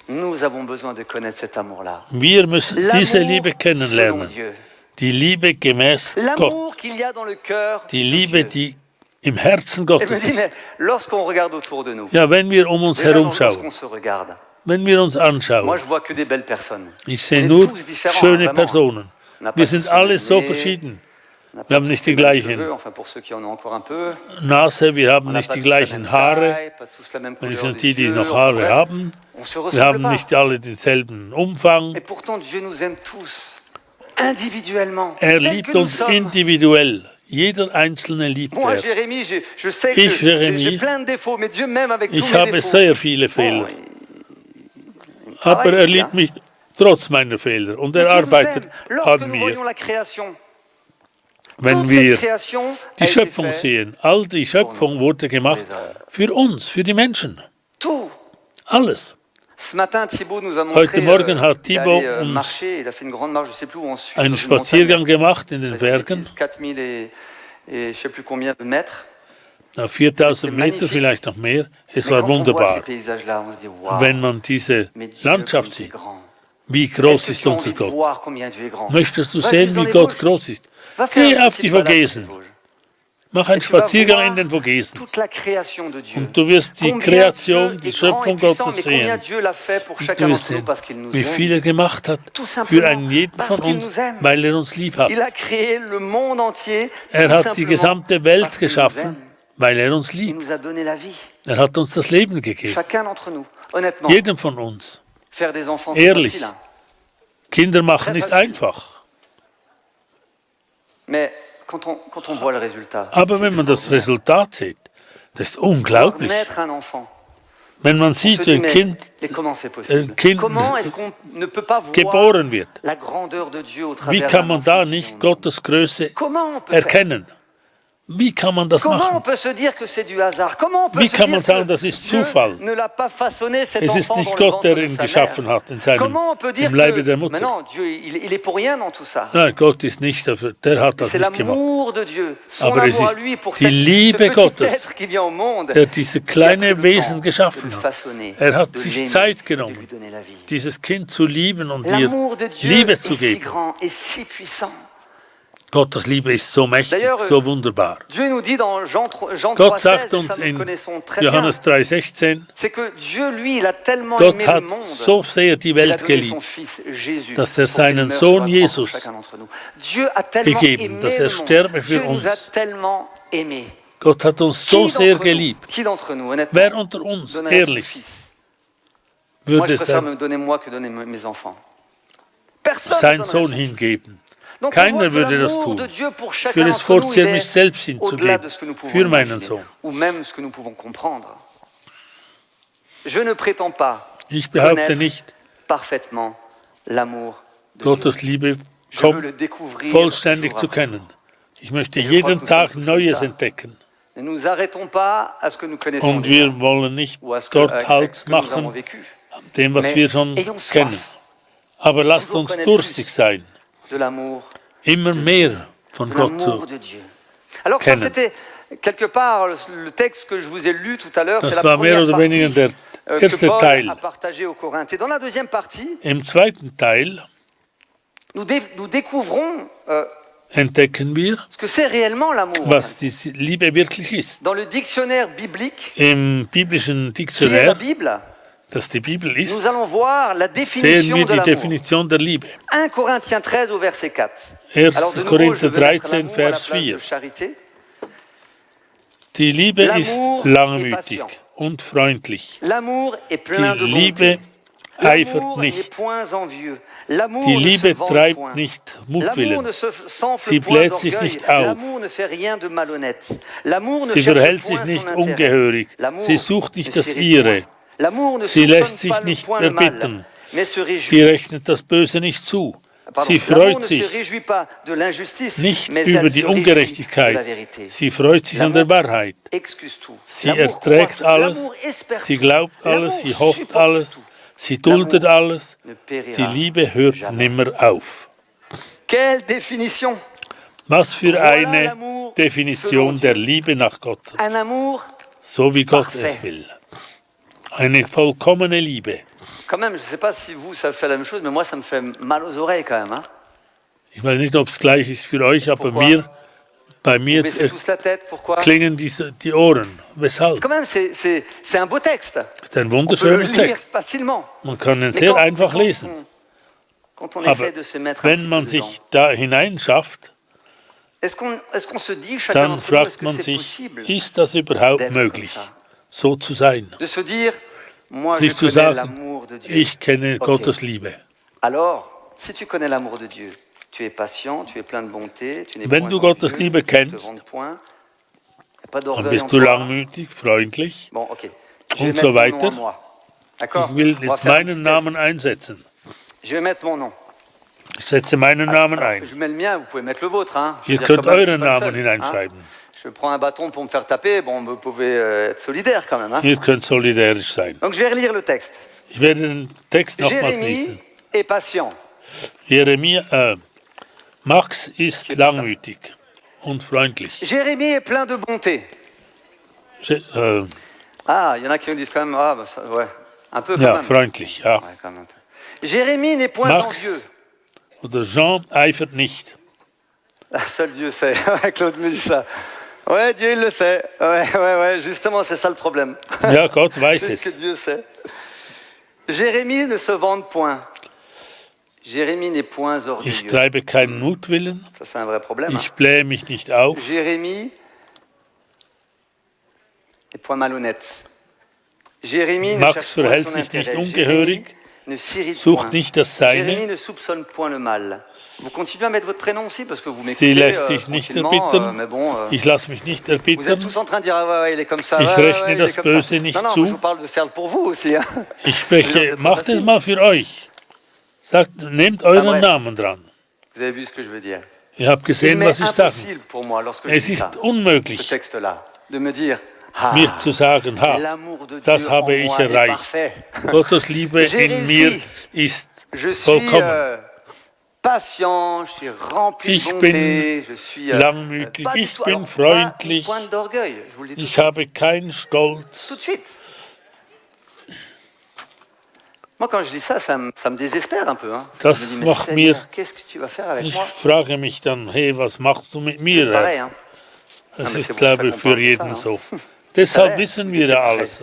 Nous avons besoin de connaître cet amour-là. Wir müssen diese L'amour Liebe selon kennenlernen. Dieu. Die Liebe gemäß Gott. L'amour qu'il y a dans le cœur Die de Liebe, Dieu. die im Herzen Et je me Gottes dis, mais ist. lorsqu'on regarde autour de nous, Ja, wenn wir um uns déjà lorsqu'on herumschauen, se regarde, wenn wir uns moi anschauen, je vois que des belles personnes. ich On sehe est nur tous différents, schöne vraiment. Personen. On n'a pas Wir tous sind le alle même so nez, verschieden. Wir haben nicht die gleichen Nase, wir haben nicht die gleichen Haare, wenigstens die noch Haare haben. Wir haben nicht alle denselben Umfang. Er liebt uns individuell. Jeder Einzelne liebt er. Ich, Jeremie, ich habe sehr viele Fehler. Aber er liebt mich trotz meiner Fehler und er arbeitet an mir. Wenn wir die Schöpfung sehen, all die Schöpfung wurde gemacht für uns, für die Menschen. Alles. Heute Morgen hat Thibaut uns einen Spaziergang gemacht in den Bergen. Auf 4000 Meter, vielleicht noch mehr. Es war wunderbar. Wenn man diese Landschaft sieht, wie groß ist unser Gott? Möchtest du sehen, wie Gott groß ist? Geh auf die Vogesen. Mach einen Spaziergang in den Vogesen. Und du wirst die Kreation, die Schöpfung Gottes sehen. Und du wirst sehen, wie viel er gemacht hat für einen jeden von uns, weil er uns lieb hat. Er hat die gesamte Welt geschaffen, weil er uns liebt. Er hat uns das Leben gegeben. Jedem von uns. Ehrlich. Kinder machen ist einfach. Aber wenn man das Resultat sieht, das ist unglaublich. Wenn man sieht, wie ein Kind geboren wird, wie kann man da nicht Gottes Größe erkennen? Wie kann man das machen? Wie kann man sagen, das ist Zufall? Es ist nicht Gott, der ihn geschaffen hat im Leibe der Mutter. Nein, Gott ist nicht dafür, der hat das nicht gemacht. Aber es ist die Liebe Gottes, der diese kleine Wesen geschaffen hat. Er hat sich Zeit genommen, dieses Kind zu lieben und ihr Liebe zu geben. Gottes Liebe ist so mächtig, so wunderbar. Gott sagt uns in Johannes 3,16, Gott hat so sehr die Welt geliebt, dass er seinen Sohn Jesus gegeben, dass er sterbe für uns. Gott hat uns so sehr geliebt. Wer unter uns, ehrlich, würde seinen Sohn hingeben? Keiner würde das tun. Ich will es vorziehen, mich selbst hinzugeben für meinen Sohn. Ich behaupte nicht, Gottes Liebe vollständig zu kennen. Ich möchte jeden Tag Neues entdecken. Und wir wollen nicht dort Halt machen an dem, was wir schon kennen. Aber lasst uns durstig sein. Immer mehr von Gott zu kennen. Das war mehr oder weniger der erste Teil. Im zweiten Teil entdecken wir, was die Liebe wirklich ist. Im biblischen Diktionär, das die Bibel ist, sehen wir die Definition der Liebe. 1. Korinther 13, Vers 4. Die Liebe ist langmütig und freundlich. Die Liebe eifert nicht. Die Liebe treibt nicht Mutwillen. Sie bläht sich nicht auf. Sie verhält sich nicht ungehörig. Sie sucht nicht das Ihre. Sie lässt sich nicht erbitten. Sie rechnet das Böse nicht zu. Sie freut sich nicht über die Ungerechtigkeit. Sie freut sich an der Wahrheit. Sie erträgt alles. Sie glaubt alles. Sie hofft alles. Sie duldet alles. Die Liebe hört nimmer auf. Was für eine Definition der Liebe nach Gott. So wie Gott es will. Eine vollkommene Liebe. Ich weiß nicht, ob es gleich ist für euch, aber bei mir klingen die Ohren. Weshalb? Es ist ein wunderschöner Text. Man kann ihn sehr einfach lesen. Aber wenn man sich da hineinschafft, Est-ce qu'on se dit, chacun dann d'entre nous, est-ce fragt que man c'est sich, possible ist das überhaupt d'être möglich, comme ça? so zu sein? De se dire, moi je Sich zu connais sagen, l'amour de Dieu. ich kenne Ok. Gottes Liebe. Alors, si tu connais l'amour de Dieu, tu es patient, tu es plein de bonté, tu n'es Wenn point du Gottes envieux, Liebe tu ne te kennst, vantes point, y a pas Dann d'orgueil en bist du toi. langmütig, freundlich. Bon, ok. Je Und vais so mettre mon nom à weiter. moi. D'accord? Ich will On va jetzt faire un meinen petit Namen test. einsetzen. Je vais mettre mon nom. Ich setze meinen Namen Alors, ein. je mets le mien, vous pouvez mettre le vôtre. Hein. Je veux Ihr dire, könnt quand même, je suis euren pas le Namen seul, hein. hineinschreiben. Je prends un bâton pour me faire taper. Bon, vous pouvez être solidaire quand même. Hein. Ihr könnt solidarisch sein. Donc je vais relire le texte. Ich werde den Text nochmals Jérémie lesen. est patient. Max ist langmütig und freundlich. Jérémie est plein de bonté. Ah, il y en a qui me disent quand même, ah, bah, ça, ouais, un peu quand Ja, même. freundlich, ja. Ouais, quand même un peu. Jérémie n'est point Max envieux. oder Jean eifert nicht. Ah, seul Dieu sait. Ouais, Claude me dit ça. Ouais, Dieu, il le sait. Ouais, justement, c'est ça le problème. Ja, Gott weiß C'est ce que es. Dieu sait. Jérémie ne se vante point. Jérémie n'est point Ich orgueilleux. treibe keinen Mutwillen. Ça, c'est un vrai problème. Ich blähe mich nicht auf. Jérémie est point malhonnête. Jérémie ne Max cherche point verhält son sich nicht intérêt. ungehörig, Jérémie ne s'irrite sucht point. nicht das Jérémie Seine. ne soupçonne point le mal. Vous continuez à mettre votre prénom aussi parce que vous Sie m'écoutez lässt sich nicht tranquillement, erbittern. mais bon, Ich lasse mich nicht vous êtes erbittern. tous en train de dire ah ouais, il est comme ça. Ich ouais, rechne il est das comme Böse ça. nicht Non, zu. mais je vous parle de faire pour vous aussi. Hein. Ich Je veux dire, spreche, c'est trop macht es facile. mal für euch. Sagt, nehmt euren bref. Namen dran. Vous avez vu ce que je veux dire. Ihr habt Il gesehen, m'est was ich sage. impossible pour moi lorsque je Es dis ça, ist ce unmöglich, texte-là, de me dire ah, mir zu sagen, ha, l'amour de Dieu das en habe ich moi est erreicht. parfait. Gottes Liebe J'ai in mir réussi. ist Je suis vollkommen. patient, je suis rempli Ich de bonté, bin je suis langmütig, pas du ich tout, bin alors, pas freundlich. une pointe d'orgueil, je vous le dis tout de Ich suite. habe keinen Stolz. Tout de suite. Moi, quand je dis ça, ça me désespère un peu. Hein. Das Je me dis, mais macht Seigneur, mir- qu'est-ce que tu vas faire avec Ich moi? frage mich dann, hey, was machst du mit mir? Pareil, hein. Das mais ist, c'est bon, glaube ça ich, comprend für ça, jeden hein. so. Deshalb Ouais, wissen vous wir étiez ja pareil. alles.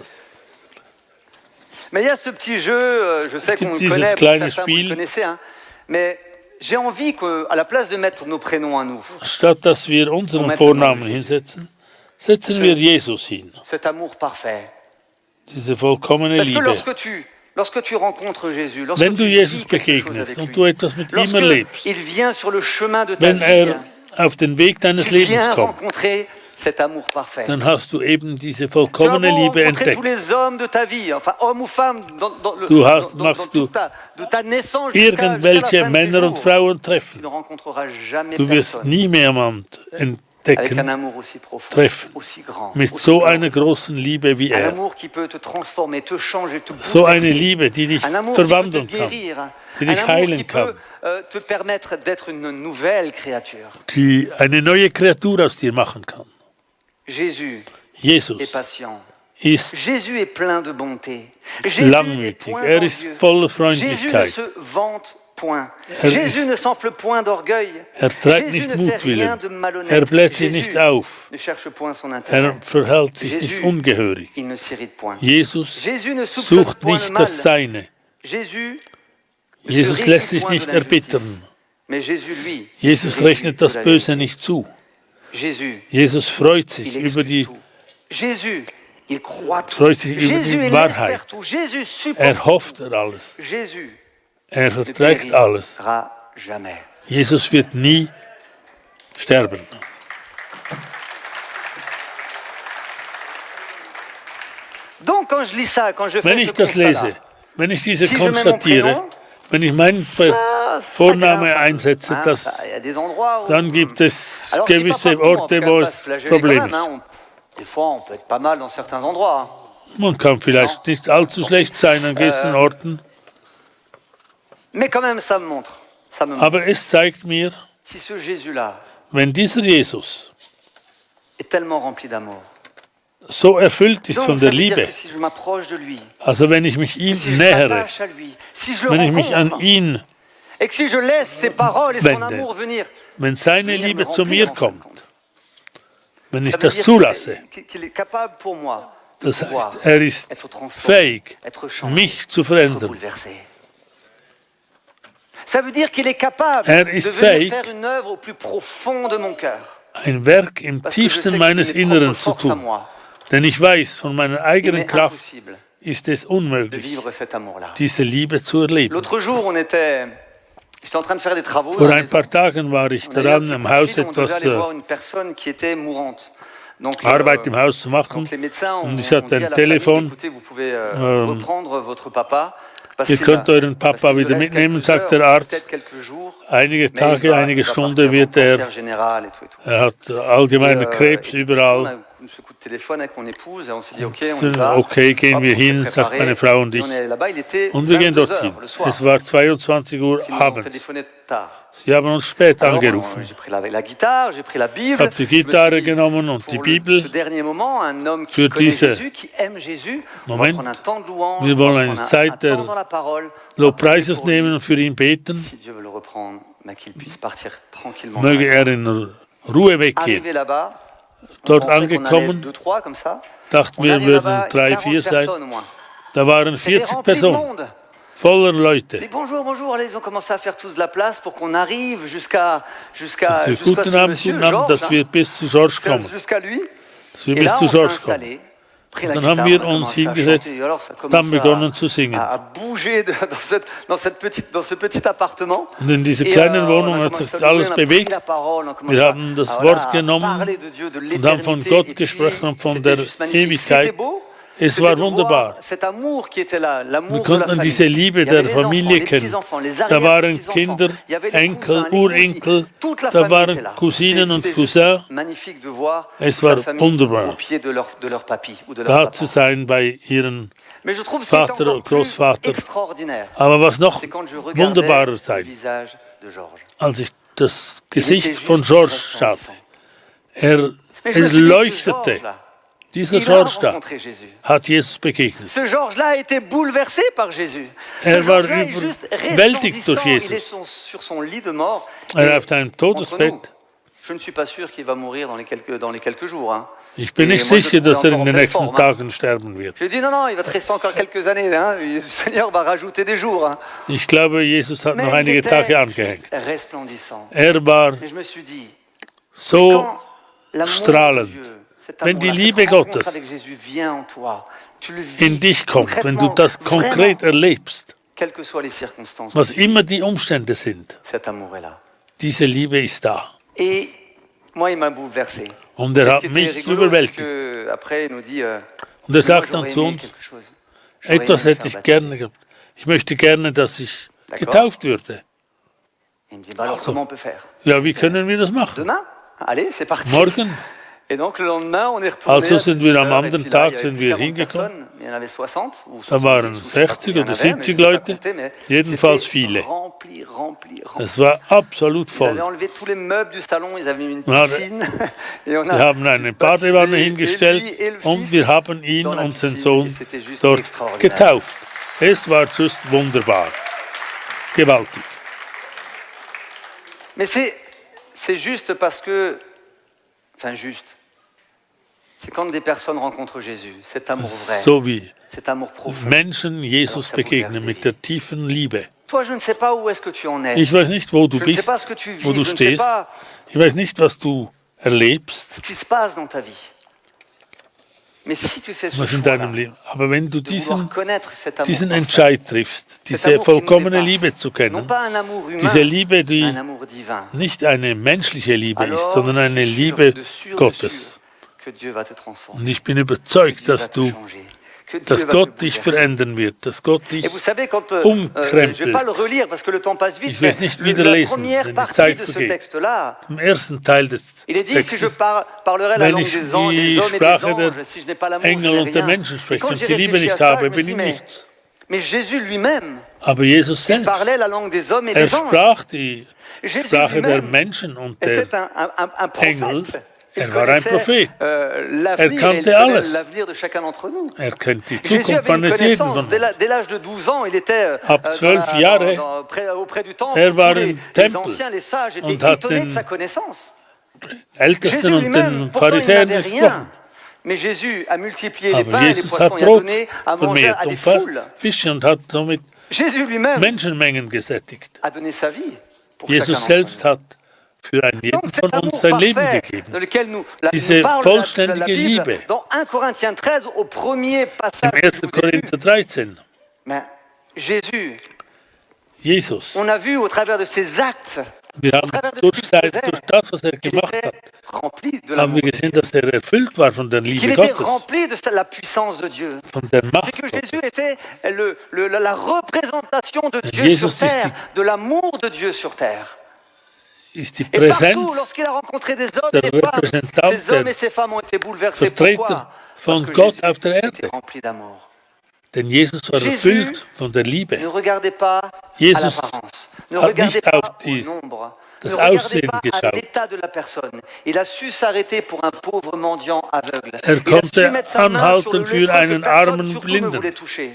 Mais il y a ce petit jeu, je sais Es qu'on gibt le dieses connaît, pour kleine certains, vous le Spiel. connaissez, hein. Mais j'ai envie qu'à la place de mettre nos prénoms à nous, Statt dass wir unseren Moment, Vornamen Moment. hinsetzen, setzen wir Jesus hin. cet amour parfait. Diese vollkommene Parce que Liebe. lorsque tu rencontres Jésus, lorsque Wenn du tu Jesus vis quelque chose begegnest avec und lui, du etwas mit ihm lorsque erlebst, il vient sur le chemin de ta wenn vie, er auf den Weg deines tu Lebens viens kommt, rencontrer cet amour parfait. dann hast du eben diese Tu as vollkommene beau Liebe rencontrer tous entdeckt. les hommes de ta vie, enfin homme ou femme, Du hast- magst du de ta naissance jusqu'à la Irgendwelche fin de tes Männer und jours, Frauen tu treffen. ne rencontreras jamais Du wirst personne nie mehr jemand avec un entdecken amour aussi profond, treffen aussi grand, mit aussi so grand. einer großen Liebe wie Un er. amour qui peut te transformer, te changer, te So eine bouleverser. Liebe, die dich Un amour qui peut te verwandeln kann, guérir. die Un dich amour qui heilen peut kann, te permettre d'être une nouvelle créature. die eine neue Kreatur aus dir machen kann. Jésus est Jesus patient. ist Jésus est plein de bonté. Jésus n'est langmütig, point er ist envieux. voller Jésus ne Freundlichkeit. se vante point. Er Jésus ist- ne s'enfle point d'orgueil. Er treibt Jésus nicht ne fait rien Mutwillen, de malhonnête. er bläht sich Jésus nicht auf, ne cherche point son intérêt. er verhält sich nicht Jésus, ungehörig. il ne s'irrite point. Jesus Jésus ne soupçonne sucht point le nicht mal. das Seine. Jésus ne se Jesus réjouit lässt sich point de nicht l'injustice. erbittern. Mais Jésus, lui, Jesus se réjouit rechnet de das la Böse vérité. nicht zu. Jésus, Jesus freut sich il über excuse die, tout. Jésus, il croit tout. freut sich über Jésus, die il Wahrheit. espère tout. Jésus supporte Er tout. hofft alles. Jésus Er ne verträgt alles. périra jamais. Jesus wird nie sterben. Donc, quand je lis ça, quand je Wenn fais ich ce das constat-là, lese, wenn ich diese Si je mets mon konstatiere, prénom, wenn ich meinen ça Vornamen grince un peu, einsetze, hein, das, ça, il y a des endroits où... dann gibt es Alors, je dis pas gewisse partout, en tout Orte, cas, wo pas se es flageller quand Probleme même, hein, des fois, on peut être pas mal dans certains endroits. Hein. ist. Man kann vielleicht nicht allzu schlecht sein an gewissen Orten, Mais quand même, ça me montre. aber es zeigt mir, Si ce Jésus-là wenn dieser Jesus est tellement rempli d'amour, so erfüllt ist donc von ça der veut dire Liebe, que si je m'approche de lui, also wenn ich mich ihm si je nähere, m'attache à lui, si je le wenn ich mich an rencontre, ihn, et que si je laisse ses paroles et son wende, amour venir, wenn seine venir me Liebe zu remplir, mir en fin de kommt, compte, wenn ça ich veut das dire zulasse, qu'il est capable pour moi de das pouvoir heißt, er ist être transformé, fähig, être changé, mich zu être verändern. bouleversé. Ça veut dire qu'il est capable ist de venir fähig, faire une œuvre au plus profond de mon cœur. ein Werk im Parce que je sais tiefsten que meines de mes Inneren propres zu forces à tun. moi, Denn ich weiß, von meiner il eigenen m'est Kraft impossible ist es de unmöglich, vivre cet amour-là. diese Liebe zu erleben. L'autre jour, j'étais en train de faire des travaux. Vor à la ein paar maison. Tagen war ich On a eu un daran, petit im coup de Haus fil, on devait etwas aller voir une personne qui était mourante. Donc, Arbeit im Haus zu machen. donc les médecins ont Und ich dit à hatte la ein famille, Telefon. écoutez, vous pouvez reprendre votre papa. Parce Ihr qu'il könnt a- euren parce Papa qu'il lui wieder reste mitnehmen, quelques sagt der heures, Arzt. peut-être quelques jours, Einige mais Tage, einige il va Stunden partir wird en cancer er. général et tout et tout. Er hat allgemeine Et, Krebs et on überall. a eu ce coup de téléphone avec mon épouse et on s'est dit ok, on y Sind, va. okay, gehen Hop, wir on s'est hin, sagt préparé. meine Frau und Et ich. on est là-bas, il était Und wir gehen 22 dorthin. heures le soir. Es war 22 Uhr Parce qu'ils m'ont abends. téléphoné tard. Sie haben uns spät Alors, angerufen. j'ai pris la guitare, j'ai pris la Bible. Ich habe die Je me suis Gitarre dit, genommen und die pour ce Bibel. dernier moment, un homme qui Für connaît diese Jésus, qui aime Jésus, on va Moment. prendre un temps de louange, Wir on va wollen eine prendre un Zeit der temps dans la parole, on va prier Lobpreises pour lui. nehmen und für ihn beten. Si Dieu veut le reprendre, mais qu'il puisse partir tranquillement. Möge er in Ruhe weggehen. Arrivé là-bas, on Dort pensait qu'on allait angekommen, 2-3 comme ça. dachten On wir, arrive würden là-bas, 3, 40 4 sein. personnes au moins. Da waren C'était 40 rempli de Personen, monde. voller Leute. Et bonjour, bonjour, allez, ils ont commencé à faire tous de la place pour qu'on arrive jusqu'à Sie ce guten Abend, monsieur, guten Abend, Georges, dass wir bis zu George kommen. jusqu'à lui. Dass wir Et bis là, zu on s'est George kommen. installé, pris la Dann guitare, haben wir on a uns commencé à hingesetzt, chanter. Et alors, ça dann commençait begonnen zu singen. à bouger dans ce petit appartement. Und in dieser Et, kleinen Wohnung on a hat commencé sich à louer, alles on a pris bewegt. la parole, on a commencé Wir à- haben das à, Wort voilà, genommen parler de Dieu, de und haben von l'éternité. Gott Et puis, gesprochen und von c'était der juste magnifique. Ce qui Ewigkeit. était beau, Es c'était war de wunderbar. voir cet amour qui était là, Wir l'amour de la konnten famille. diese Liebe Il y avait der les Familie enfants, les kennen. petits-enfants, les Da waren arrière-petits-enfants. Kinder, Il y avait les Enkel, cousins, les Urenkel, cousines. Toute la da famille était waren là. Cousinen und C'était Cousins. juste magnifique de voir Es toute la war famille wunderbar. au pied de leur papy ou de leur Da papa. zu sein bei ihren. Mais je trouve ce qui est Vater, encore plus Großvater. extraordinaire, Aber was noch c'est quand je regardais wunderbarer le sein, visage de Georges. als ich das Il était Gesicht von juste George resplendissant. schaute. Er, Mais je me es suis dit, ce leuchtete. Georges-là, Dieser il a George da rencontré Jésus. hat Jesus begegnet. Ce Georges-là a été bouleversé par Jésus. Ce Er war Georges-là est juste überwältigt durch resplendissant. Il est Jesus. sur son lit de mort. Er Et auf einem entre nous, Todesbett. je ne suis pas sûr qu'il va mourir dans les quelques jours. Hein. Ich bin Et nicht moi, je sicher, le dass trouvais er in encore den en nächsten pleine forme, hein. Tagen sterben wird. Je lui ai dit non, il va te rester encore quelques années. Hein. Le Seigneur va rajouter des jours. Hein. Ich glaube, Jesus hat noch Mais il einige était Tage juste angehängt. resplendissant. Er war Et je me suis dit, so quand l'amour strahlend. de Dieu, cet Wenn die amour-là, Liebe cette rencontre Gottes avec Jésus vient en toi, tu le vis in dich kommt, wenn du concrètement, das konkret vraiment, erlebst, quelles que soient les circonstances, was immer die Umstände sind, cet amour est là. diese Liebe ist da. Et moi, il m'a bouleversé. Und er Et ce hat qui était mich rigolo, c'est überwältigt. que après, il nous dit, Und er moi, sagt dann j'aurais zu aimé uns, quelque chose. J'aurais etwas aimé me hätte ich faire gerne baptiser. gehabt. Ich möchte gerne, dass ich D'accord. getauft würde. Il me dit, bah alors, comment on peut faire? Ja, wie können wir das machen? Demain? Allez, c'est parti. Morgen? Et donc, le lendemain, on est retourné. Also à sind wir am 18 heures, anderen et puis là, Tag il y avait sind plus wir 40 hingekommen. personnes, Il y en avait 60 ou 70, Da waren ou je sais pas 60 combien oder il y en avait, mais 70 je sais pas Leute. compter, mais Jedenfalls c'était viele. Rempli. Es war absolut Ils avaient voll. enlevé tous les meubles du salon, ils avaient mis une Ja, piscine. Et on Wir haben eine Badewanne baptisé hingestellt et lui et le und fils wir haben ihn dans la und seinen piscine. Sohn Et c'était juste dort extraordinaire. getauft. Es war just wunderbar. Gewaltig. Mais c'est juste parce que, enfin juste, c'est quand des personnes rencontrent Jésus, cet amour vrai, So wie cet amour profond. Menschen Jesus begegnen mit der tiefen Liebe. Toi, je ne sais pas où est-ce que tu en es. Ich weiß nicht, wo du Je ne sais bist, pas ce que tu wo vis, du je ne sais stehst. pas Ich weiß nicht, was du erlebst, ce qui se passe dans ta vie. Mais si tu fais ce was in deinem choix-là, Leben. Aber wenn du de vouloir diesen connaître cet amour diesen parfait, Entscheid triffst, cet diese amour qui nous vollkommene dépasse, Liebe zu non kennen, pas un amour humain, diese Liebe, die un amour divin, nicht eine menschliche Liebe ist, alors sondern je eine suis sûr, Liebe de sûr Gottes. que Dieu va te transformer, Und ich bin que überzeugt, Dieu va dass te du, changer, que Dieu dass va te Gott dich bouleverser. verändern wird, dass Gott dich Et vous savez, quand je ne vais pas le relire parce que le temps passe vite, Ich will es nicht mais wieder la lesen, première denn die partie Zeit de ce vergeht. texte-là, im ersten Teil des il est dit si je Textes, parlerai la wenn langue ich des hommes die et Sprache des der anges, si je n'ai pas l'amour, je Engel n'ai und der rien. Menschen Et spreche quand und j'ai die Liebe réfléchi nicht à ça, habe, je me bin suis ich dit, nichts. mais Jésus lui-même Aber Jesus selbst, parlait la langue des hommes et er des anges. sprach die Jésus Sprache der lui-même Menschen und der était un Engel. prophète. Er war ein Prophet. L'avenir, il kannte connaît alles. l'avenir de chacun d'entre nous. Er kennt die Jésus Zukunft avait une eines jeden connaissance. von Dès uns. l'âge de 12 ans, il était Ab 12 Jahre, auprès du temple. er war Tous im les Tempel anciens, les sages und étaient hat étonnés de den sa connaissance. Ältesten Jésus und lui-même, den pourtant il Pharisäern n'avait gesprochen. rien. Mais Jésus a multiplié les Aber pains et les Jesus poissons hat et a Brot donné à manger vermehrt à des und foules. Fische und hat somit Jésus lui-même Menschenmengen gesättigt. a donné sa vie pour Jesus chacun d'entre selbst nous. hat für einen jeden Donc von cet uns amour sein Leben parfait gegeben. dans lequel nous Diese parle vollständige la Bible, Liebe. dans 1 Corinthiens 13, au premier Im passage 1. que je vous ai lu, Korinther 13, mais Jésus, Jesus. on a vu au travers de ses actes, Wir haben durch das, was qu'il gemacht était hat, rempli de haben l'amour wir de gesehen, Dieu, dass erfüllt war von der qu'il Liebe était Gottes, rempli de la puissance de Dieu. von der C'est Macht que Gottes. Jésus était la représentation de Dieu Jesus sur terre, ist de l'amour de Dieu sur terre. Ist die Et partout, Präsenz lorsqu'il a rencontré des hommes der et des femmes, Repräsentant ces hommes der et ces femmes ont été bouleversés. Vertreter Pourquoi? von Parce que Gott Jésus auf der était Erde. rempli d'amour. Denn Jesus war Jésus erfüllt von der Ne Liebe. regardez pas à Jesus l'apparence. Ne hat regardez nicht pas auf au nombre. Ne das regardez Aussehen pas à geschaut. l'état de la personne. Il a su s'arrêter pour un pauvre mendiant aveugle. Er Il a su konnte mettre sa main sur le anhalten für lépreux que einen personne armen surtout ne Blinden. voulait toucher.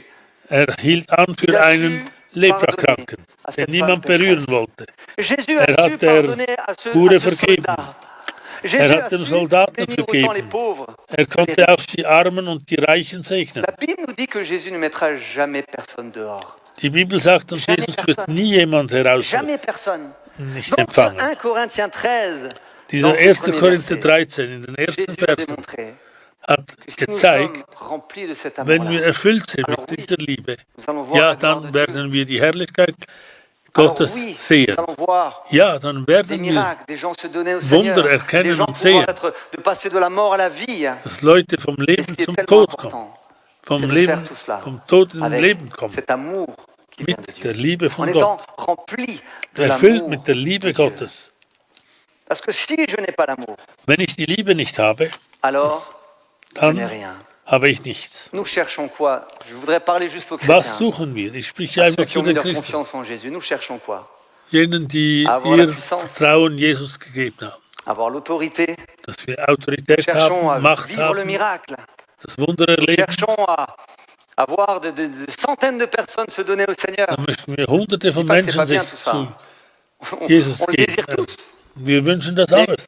Er hielt an Il für a einen su Leprakranken, pardonner à den cette niemand femme berühren pécheresse. wollte. Jésus a Er su hat der pardonner à ce Hure vergeben. soldat. Jésus Er a hat dem su Soldaten bénir autant vergeben. les pauvres. Er konnte auch die Armen und die Reichen segnen. La Bible nous dit que Jésus ne mettra jamais personne dehors. Die Bibel sagt uns, Jamais Jesus personne. wird nie jemand Jamais personne. nicht Donc, ce 1 empfangen. Corinthiens 13, Dieser dans ce 1. premier Korinther verset, 13 in den ersten Jésus a Versen démontré hat que si nous gezeigt, sommes remplis de cet wenn wir amour-là, erfüllt sind Alors mit dieser Liebe, nous allons voir ja, la gloire de dann Dieu. werden wir die Herrlichkeit Alors Gottes oui, sehen. nous allons voir Ja, dann des werden wir, miracles, des gens se donner au Wunder Seigneur, erkennen des gens und pouvoir sehen. de passer de la mort à la vie. dass Leute vom Et ce Leben qui est zum tellement Tod kommen, important, vom c'est de Leben, faire tout cela vom Tod in den avec Leben kommen, cet amour qui vient de mit der Dieu. Liebe En von étant Gott, rempli de erfüllt l'amour mit der de Liebe Dieu. Gottes. Parce que si je n'ai pas l'amour, Wenn ich die Liebe nicht habe, alors je n'ai dann rien. habe ich nichts. Nous cherchons quoi? Je voudrais parler juste aux Was chrétiens, suchen wir? Ich spreche à ceux einfach qui zu ont mis den leur Christen, confiance en Jésus. Nous cherchons quoi? jenen, die Avoir la ihr puissance. Vertrauen Jesus gegeben haben, Avoir l'autorité. dass wir Nous Autorität cherchons à haben, Macht vivre le haben, miracle. das Wunder Nous erleben. cherchons à voir de centaines de personnes se donner au Seigneur. Dann möchten wir Hunderte von Ich dis pas que c'est Menschen pas sich bien tout ça. zu Jesus On le désire geben. tous. Wir wünschen das Mais alles.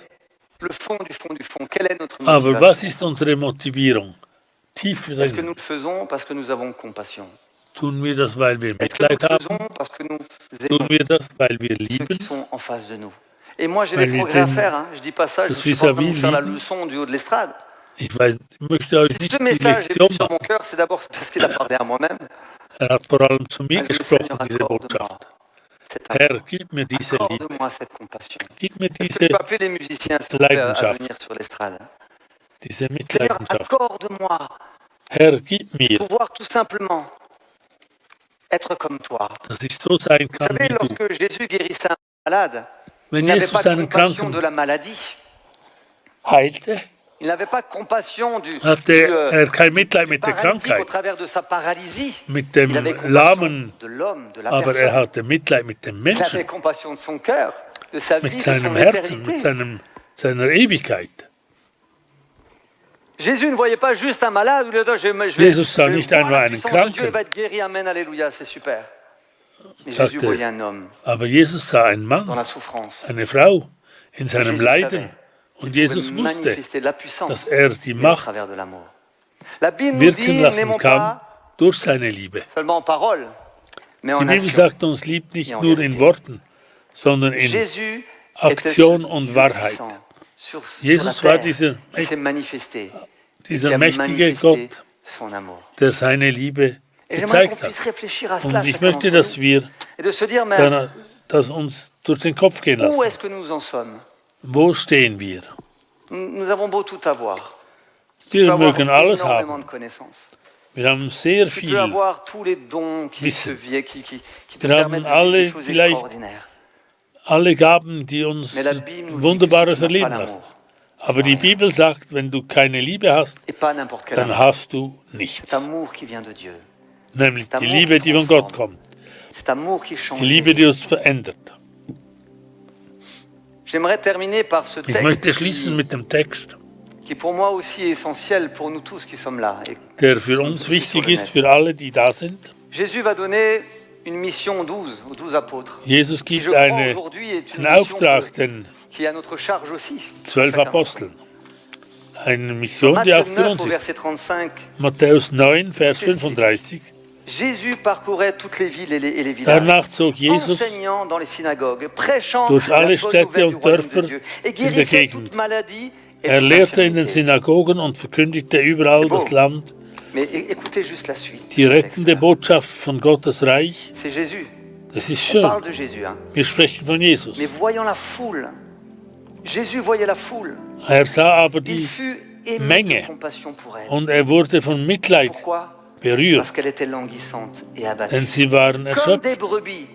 le fond du fond du fond, quelle est notre Aber motivation? was ist unsere Motivierung? Tief Est-ce que drin. nous le faisons parce que nous avons compassion? Tun wir das, weil wir Est-ce que nous Mitleid le haben? faisons parce que nous Tun aimons wir das, weil wir ceux lieben? qui sont en face de nous? Et moi, j'ai Weil des wir progrès à den- faire. Hein. Je dis pas ça, je ne das suis pas en train de vis-à-vis vous faire la lieben. leçon du haut de l'estrade. Ich möchte euch Si nicht ce die message est Lektion venu sur mon machen. cœur, c'est d'abord parce qu'il a parlé à moi-même. Hat vor allem zu mir Parce que le gesprochen, Seigneur diese accorde-moi Botschaft. cet amour. Herr, gib mir diese Liebe. Accorde-moi cette compassion. Gib mir Est-ce que je diese, peux appeler les musiciens s'il vous plaît, à Leidenschaft. venir sur l'estrade? diese Seigneur, Mitleidenschaft. accorde-moi Herr, gib mir, pouvoir tout simplement être comme toi. dass ich so sein Vous kann savez, wie du. lorsque Jésus guérissait un malade, il Wenn n'avait Jesus pas de einen compassion Kranken de la maladie. heilte, Il n'avait pas compassion hatte kein Mitleid mit der paralytique au Krankheit, travers de sa paralysie. mit dem Il avait compassion Lahmen, de l'homme, de la aber personne. er hatte Mitleid mit dem Il avait Menschen, compassion de son cœur, de sa vie, mit de son seinem Herzen, mit éternité. seiner Ewigkeit. Jésus ne voyait pas juste un malade où il dit, Jesus sah nicht voir einmal la einen puissance de Dieu, Kranken. il va être guéri, amen, alléluia, c'est super. Mais Sagte- Jésus voyait un homme Aber Jesus sah einen dans Mann, la souffrance. eine Frau in seinem Jesus Leiden. savait Und qu'il Jesus pouvait wusste, manifester la puissance dass er die au Macht travers de l'amour. La Bible nous wirken dit, lassen n'aimons kann pas durch seine Liebe. seulement en parole, mais Die en Bibel action. sagt uns, liebt nicht Ja, nur vérité. in Worten, sondern in Jésus Aktion était und ce Wahrheit. puissant sur Jesus la war terre, dieser, qui s'est manifesté, qui dieser a mächtige manifesté Gott, son amour. der seine Liebe Et j'aimerais qu'on gezeigt puisse hat. réfléchir à cela, Und ich chacun möchte, d'entre dass nous, wir et de se dire, mais das uns durch den Kopf gehen où lassen. est-ce que nous en sommes? Wo stehen wir? Nous avons beau tout avoir. Tu Wir peux avoir mögen alles énormément haben. de connaissances. Wir haben sehr Tu peux viel. avoir tous les dons qui Wissen. te Wir permettent haben de vivre alle des choses vielleicht extraordinaires. Alle Gaben, die uns Mais la Bible nous dit Wunderbares que si tu n'as erleben pas lassen. l'amour, Aber die Bibel sagt, wenn du keine Liebe hast, et pas n'importe quel dann amour. hast du nichts. Cet amour qui vient de Dieu. Nämlich cet die amour Liebe, qui die von transforme. Gott kommt. Cet amour qui change. Die Liebe, die uns verändert. J'aimerais terminer par ce Ich möchte texte schließen mit dem Text, qui pour moi aussi est essentiel pour nous tous qui sommes là. Et der für qui uns sommes wichtig sur le ist, net. für alle, die da sind. Jésus va donner une mission aux 12 apôtres. Jesus Qui, je gibt crois, aujourd'hui est une einen mission Auftrag den qui est à notre charge aussi. 12 Chacun. Aposteln. Eine Mission, die Matthieu auch für 9 uns au ist. verset 35, Matthäus 9, Vers C'est ce qu'il dit. 35. Jésus parcourait toutes les villes et les villages, Danach zog Jesus enseignant dans les synagogues, prêchant durch la alle bonne Städte nouvelle du und royaume de Dörfer Dieu et in der guérissait Gegend. toute maladie et Er toute lehrte in den infirmité. Synagogen und verkündigte überall C'est beau. das Land, Mais écoutez juste la suite. die de ce rettende texte-là. Botschaft von Gottes Reich. C'est Jésus. Es ist On schön. parle de Jésus. Hein. Wir sprechen von Jesus. Mais voyant la foule, Jésus voyait la foule. Er sah aber Il die fut ému Menge. de compassion pour elle. und er wurde von Mitleid Pourquoi? berührt, Parce qu'elle était languissante et abattue. denn sie waren Comme des erschöpft, brebis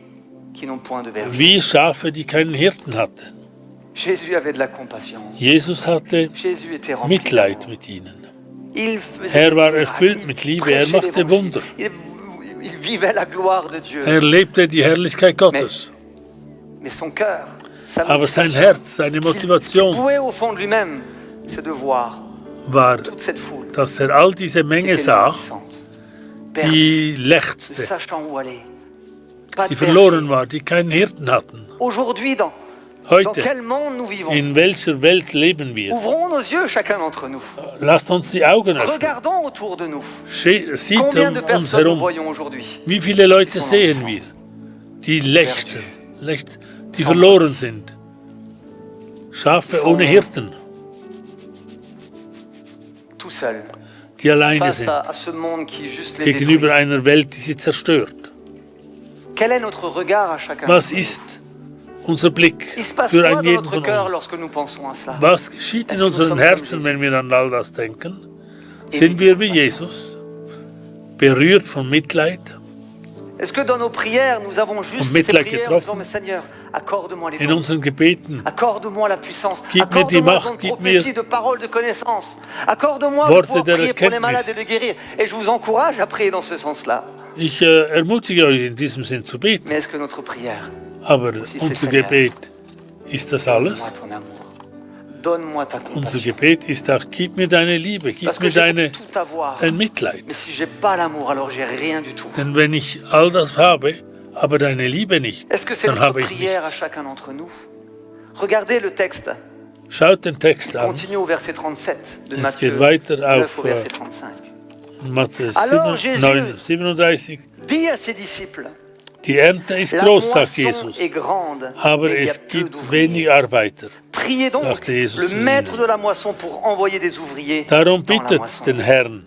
qui n'ont point de berger. wie Schafe, die keinen Hirten hatten. Jésus avait de la compassion. Jesus hatte Jésus était rempli Mitleid d'amour. mit ihnen. Il faisait Er war des erfüllt miracles, mit il Liebe, er prêchait machte l'évangile. Wunder. Il vivait la gloire de Dieu. Er lebte die Herrlichkeit Gottes. Mais son cœur, sa Aber sein motivation, Herz, seine ce qu'il Motivation pouvait au fond de lui-même, c'est de voir war, toute cette foule dass er all diese qui Menge était sah, languissante, perdue, die ne lechzte, sachant où aller. Pas die de verloren berger. war, die keinen Hirten hatten. Aujourd'hui, dans Heute, quel monde nous vivons? in welcher Welt leben wir? Ouvrons nos yeux, chacun d'entre nous. Lasst uns die Augen öffnen. Regardons autour de nous. Sieht Combien de uns personnes nous herum. voyons aujourd'hui? Wie viele Leute Die sind sehen wir, die lechzen, die verloren sind? Schafe ohne Hirten, Tout seuls, die alleine face sind, à ce monde qui juste les détruit. gegenüber einer Welt, die sie zerstört. Quel est notre regard à chacun Was d'entre nous? ist unser Blick Il se passe für quoi einen dans jeden notre von cœur uns? lorsque nous pensons à cela? Was geschieht in unseren Herzen, wenn wir an all das denken? Sind wir wie Jesus, berührt von Mitleid? Est-ce que dans nos prières, nous avons juste Und ces Mitleid prières en disant, getroffen. mais Seigneur, accorde-moi les In dons, unseren Gebeten accorde-moi la puissance, Gib mir die accorde-moi Macht, ton gib prophétie mir de paroles de connaissance, accorde-moi de Worte pouvoir der prier pour les Erkenntnis. malades et de guérir. Et je vous encourage à prier dans ce sens-là. Ich ermutige euch in diesem Sinn zu beten. Mais est-ce que notre prière, Aber c'est unser Seigneur. Gebet, ist das alles? donne-moi ton amour, donne-moi ta Unser compassion, Gebet ist auch, gib mir deine Liebe, gib parce que mir j'ai dein tout avoir, Mitleid. mais si j'ai pas l'amour, alors j'ai rien du tout. Denn wenn ich all das habe, aber deine Liebe nicht, Est-ce que c'est dann notre habe ich prière à nichts. chacun d'entre nous? Regardez le texte. Schaut den Text an, Continue au verset 37 de Es Matthieu geht weiter 9 auf, au verset 35. Matthäus Alors Jésus- 9, 37. Dit à ses disciples, Die Ernte ist la groß, sagt moisson Jesus, est grande, aber mais il y a es peu gibt d'ouvriers. wenig Arbeiter. Priez donc sagte Jesus le zu ihnen. maître de la moisson pour envoyer des ouvriers Darum dans la bittet moisson. den Herrn,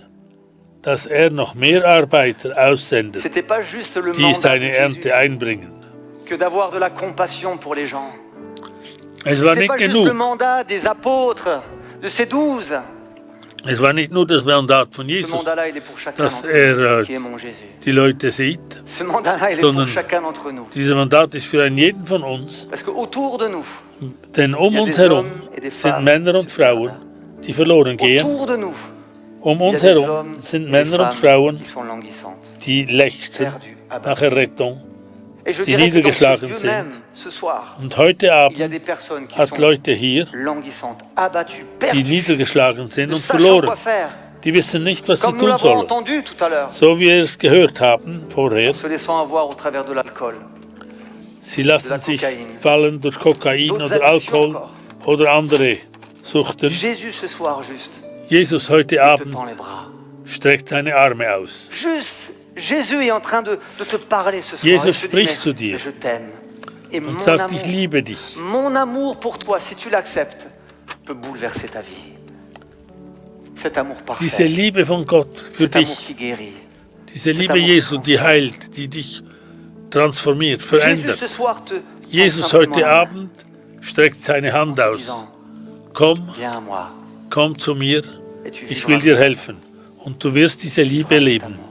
dass er noch mehr Arbeiter aussendet, C'était pas juste le die mandat de seine Jésus Ernte einbringen. que d'avoir de la compassion pour les gens. Es war C'est nicht pas juste le genug. mandat des apôtres, de ces 12. Es war nicht nur das Mandat von Ce Jesus, mandat-là, il est pour chacun dass d'entre er nous qui aimons Jésus. die Leute sieht. Ce mandat-là, il est pour sondern chacun d'entre nous. Dieses Mandat ist für einen jeden von uns, Parce qu'autour de nous, denn um Il y a uns des herum hommes et des sind femmes Männer qui und se Frauen, perdent. die verloren gehen. autour de nous, Um il y a uns des herum hommes sind et des Männer und femmes Frauen, qui sont languissantes. die lechzen Perdus, abattus. nach Errettung. Et je die dirais que dans ce niedergeschlagen lieu sind. même, ce soir, Und heute il y a Abend des personnes qui hat sont Leute hier, languissantes, abattues, die perdues, niedergeschlagen sind ne und sachant verloren. quoi faire. Die wissen nicht, was sie Comme nous tun l'avons sollen. entendu tout à l'heure, So wie wir es gehört haben vorher, en se laissant avoir au travers de l'alcool. sie lassen sich fallen durch Kokain D'autres oder addictions Alkohol encore. oder andere Suchten. Jésus ce soir juste Jesus heute te Abend tend les bras. streckt seine Arme aus. Juste, Jésus est en train de te parler ce soir. Jesus Et je te dis, spricht zu dir. mais je t'aime. Et Und mon sagt, amour, ich liebe dich. mon amour pour toi, si tu l'acceptes, peut bouleverser ta vie. Cet amour parfait, Diese Liebe von Gott für cet amour dich, qui guérit. diese Liebe Amour Jesu, die transforme. heilt, die dich transformiert, Jésus verändert. ce soir te Jesus tend simplement heute la main Abend streckt seine Hand en aus. disant, Komm, viens à moi komm zu mir, et tu ich vivras will dir cet helfen. Und du wirst diese Liebe leben. amour.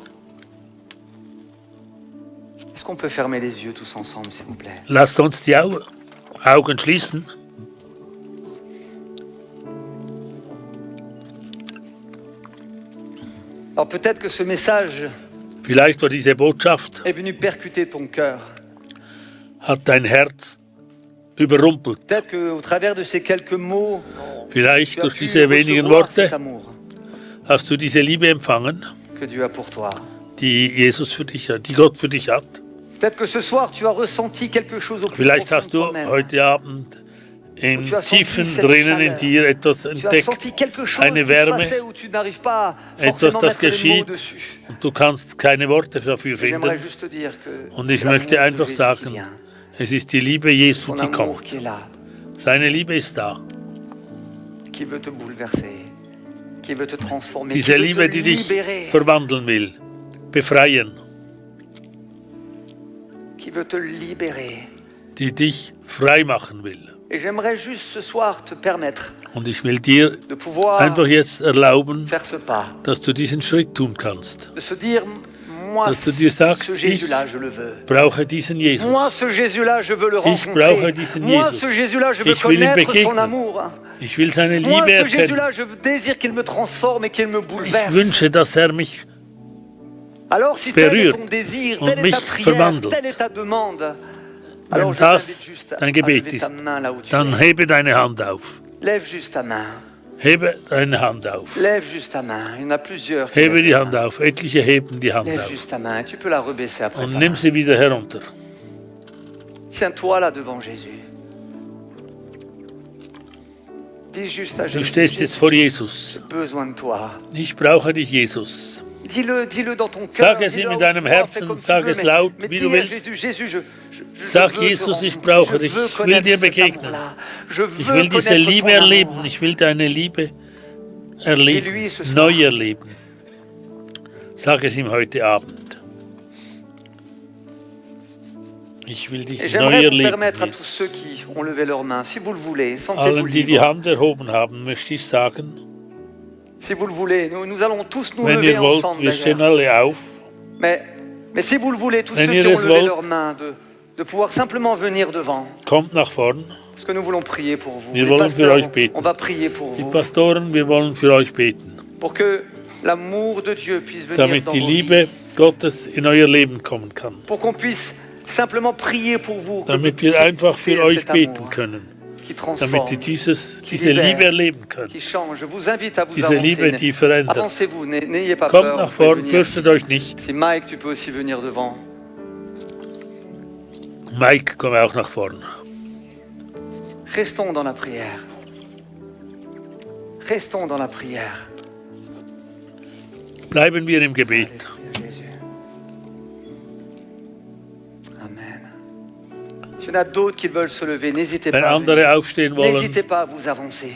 Est-ce qu'on peut fermer les yeux tous ensemble, s'il vous plaît? Lasst uns die Augen schließen. Alors peut-être que ce message Vielleicht war diese Botschaft, est venu percuter ton cœur. hat dein Herz überrumpelt. Peut-être qu'au travers de ces quelques mots, Vielleicht tu as durch pu diese wenigen recevoir cet Worte amour hast du diese Liebe empfangen, que Dieu a pour toi. die Jesus für dich hat, die Gott für dich hat. Peut-être que ce soir, tu as ressenti quelque chose au plus Vielleicht profond hast de du toi-même. heute Abend im Tiefen drinnen in dir etwas entdeckt, eine Wärme, etwas, das geschieht und du kannst keine Worte dafür finden. Und ich möchte einfach sagen, es ist die Liebe Jesu, die kommt. Seine Liebe ist da. Diese Liebe, die dich verwandeln will, befreien, die dich frei machen will. Und ich will dir einfach jetzt erlauben, dass du diesen Schritt tun kannst. Dass du dir sagst, ich brauche diesen Jesus. Ich brauche diesen Jesus. Ich will ihm begegnen. Ich will seine Liebe erkennen. Ich wünsche, dass er mich berührt und mich verwandelt. Wenn das dein Gebet ist, dann hebe deine Hand auf. Hebe deine Hand auf. Hebe die Hand auf. Etliche heben die Hand auf. Und nimm sie wieder herunter. Du stehst jetzt vor Jesus. Ich brauche dich, Jesus. Sag es ihm in deinem Herzen, sag es laut, wie du willst. Sag Jesus, ich brauche dich, ich will dir begegnen. Ich will diese Liebe erleben, ich will deine Liebe erleben, neu erleben. Sag es ihm heute Abend. Ich will dich neu erleben. Allen, die die Hand erhoben haben, möchte ich sagen, Si vous le voulez, nous allons tous nous wenn lever ihr wollt, ensemble wir stehen alle auf. Mais si vous le voulez, tous Wenn ceux ihr qui ont es levé wollt, leurs mains, de pouvoir simplement venir devant. Kommt nach vorn. Parce que nous voulons prier pour vous. Wir Les wollen für pasteurs, euch beten. on va prier pour Die vous. Pastoren, wir wollen für euch beten, Pour que l'amour de Dieu puisse venir damit dans die vos Liebe vies. Gottes in euer Leben kommen kann. Pour qu'on puisse simplement prier pour vous. que vous Damit wir puissiez einfach für goûter euch cet beten amour können. Qui Damit transforme, ihr diese Liebe erleben könnt. qui change. Je vous invite à vous Diese Liebe, avancer. die verändert. Avancez-vous, n'ayez pas Kommt peur. nach vous pouvez vorn, venir. fürchtet euch nicht. Si Mike, tu peux aussi venir devant. Mike, komm auch nach vorn. Restons dans la prière. Restons dans la prière. Bleiben wir im Gebet. Jésus. Amen. S'il y en a d'autres qui veulent se lever, n'hésitez Wenn pas. à andere venir. aufstehen wollen, N'hésitez pas à vous avancer.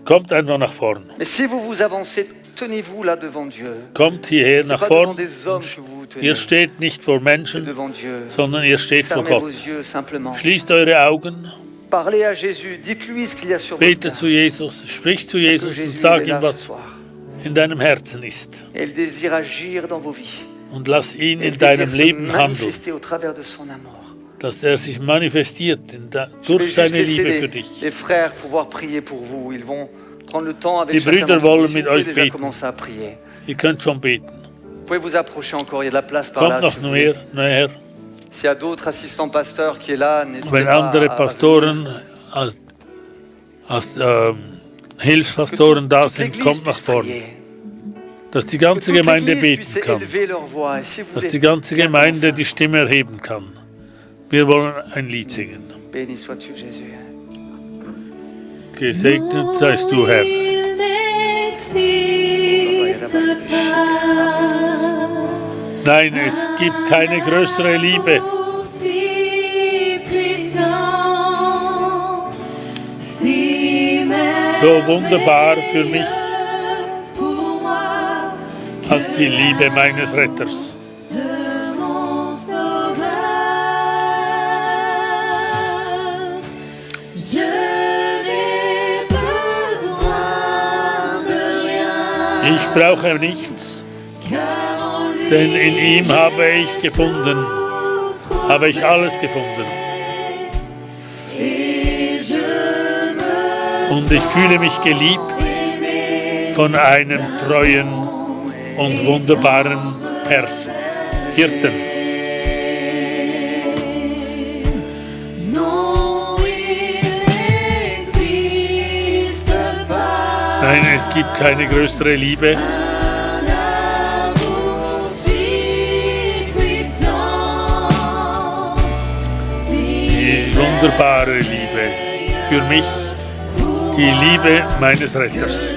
kommt einfach nach vorn. Mais si vous vous avancez, tenez-vous là devant Dieu. Kommt hierher C'est nach pas devant vorn. des hommes que vous vous tenez. Ihr steht nicht vor C'est Menschen, devant Dieu. sondern ihr steht vor Fermez vos Gott. yeux simplement. Schließt eure Augen, Parlez à Jésus. Dites-lui ce qu'il y a sur votre bete cœur. zu Jesus, sprich zu Parce que Jesus und Jésus sag il est ihm, là ce was soir. in deinem Herzen ist. Et il désire agir dans vos vies. Und lass ihn Et in il deinem désire se Leben handeln, manifester au travers de son amour. dass er sich manifestiert Je vais durch juste seine laisser Liebe für les, dich. les frères pouvoir prier pour vous. Ils vont prendre le temps avec Die chacun Brüder d'entre vous. wollen Si mit vous pouvez euch déjà beten. commencer à prier. Ihr könnt schon beten. Vous pouvez vous approcher encore, il y a de la place par là. Kommt Si noch vous voulez. näher. S'il y a d'autres assistants pasteurs qui est là, n'hésitez Wenn pas andere à Pastoren als Hilfspastoren da toute sind, l'Église kommt nach puisse vorn. prier. Dass die Que ganze toute Gemeinde l'Église beten puisse kann. élever leur voix. Et si vous Dass voulez, die ganze bien Gemeinde commencer. die Stimme erheben kann. Wir wollen ein Lied singen. Béni sois-tu, Jésus. Gesegnet seist du, Herr. Il n'existe pas Nein, es gibt keine größere Liebe. amour si puissant, si So wunderbar für mich merveilleux pour moi, als die Liebe meines Retters. de mon sauveur. Je n'ai besoin de rien, Ich brauche nichts, car en lui denn in ihm habe ich gefunden, habe ich alles gefunden. et je me Und ich fühle mich geliebt von einem treuen und wunderbaren Hirten. non, il n'existe pas Nein, es gibt keine größere Liebe, un amour si puissant, si die wunderbare Liebe. merveilleux für mich die Liebe meines Retters.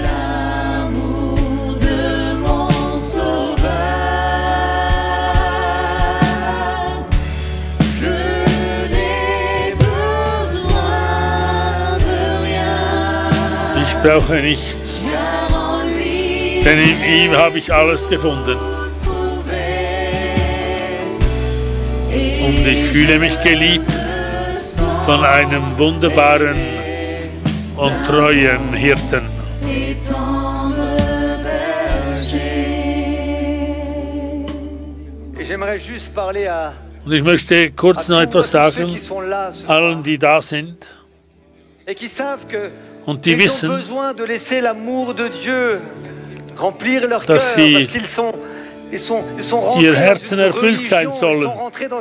Ich brauche nichts, denn in ihm habe ich alles gefunden. Und ich fühle mich geliebt von einem wunderbaren und treuen Hirten. Und ich möchte kurz noch etwas sagen, allen, die da sind und die wissen, dass sie ihr Herzen erfüllt sein sollen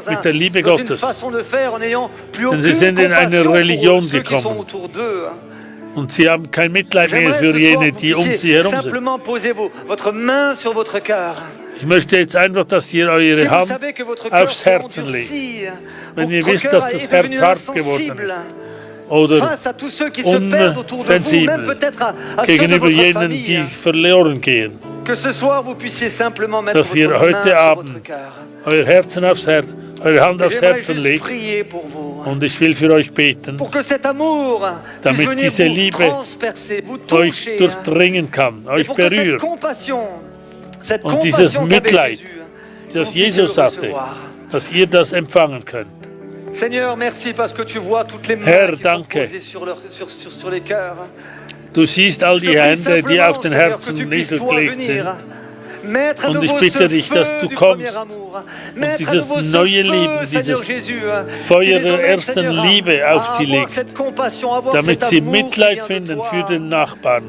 mit der Liebe Gottes. Denn sie sind in eine Religion gekommen. Und sie haben kein Mitleid mehr für jene, die um sie herum sind. Ich möchte jetzt einfach, dass ihr eure Hand aufs Herzen legt. Wenn ihr wisst, dass das Herz hart geworden ist oder unsensibel gegenüber jenen, die verloren gehen, dass ihr heute Abend euer Herzen aufs Herz, eure Hand aufs Herzen legt und ich will für euch beten, damit diese Liebe euch durchdringen kann, euch berührt und dieses Mitleid, das Jesus hatte, dass ihr das empfangen könnt. Herr, danke. Du siehst all die Hände, die auf den Herzen niedergelegt sind. Und ich bitte dich, dass du kommst und dieses neue Leben, dieses Feuer der ersten Liebe auf sie legst, damit sie Mitleid finden für den Nachbarn,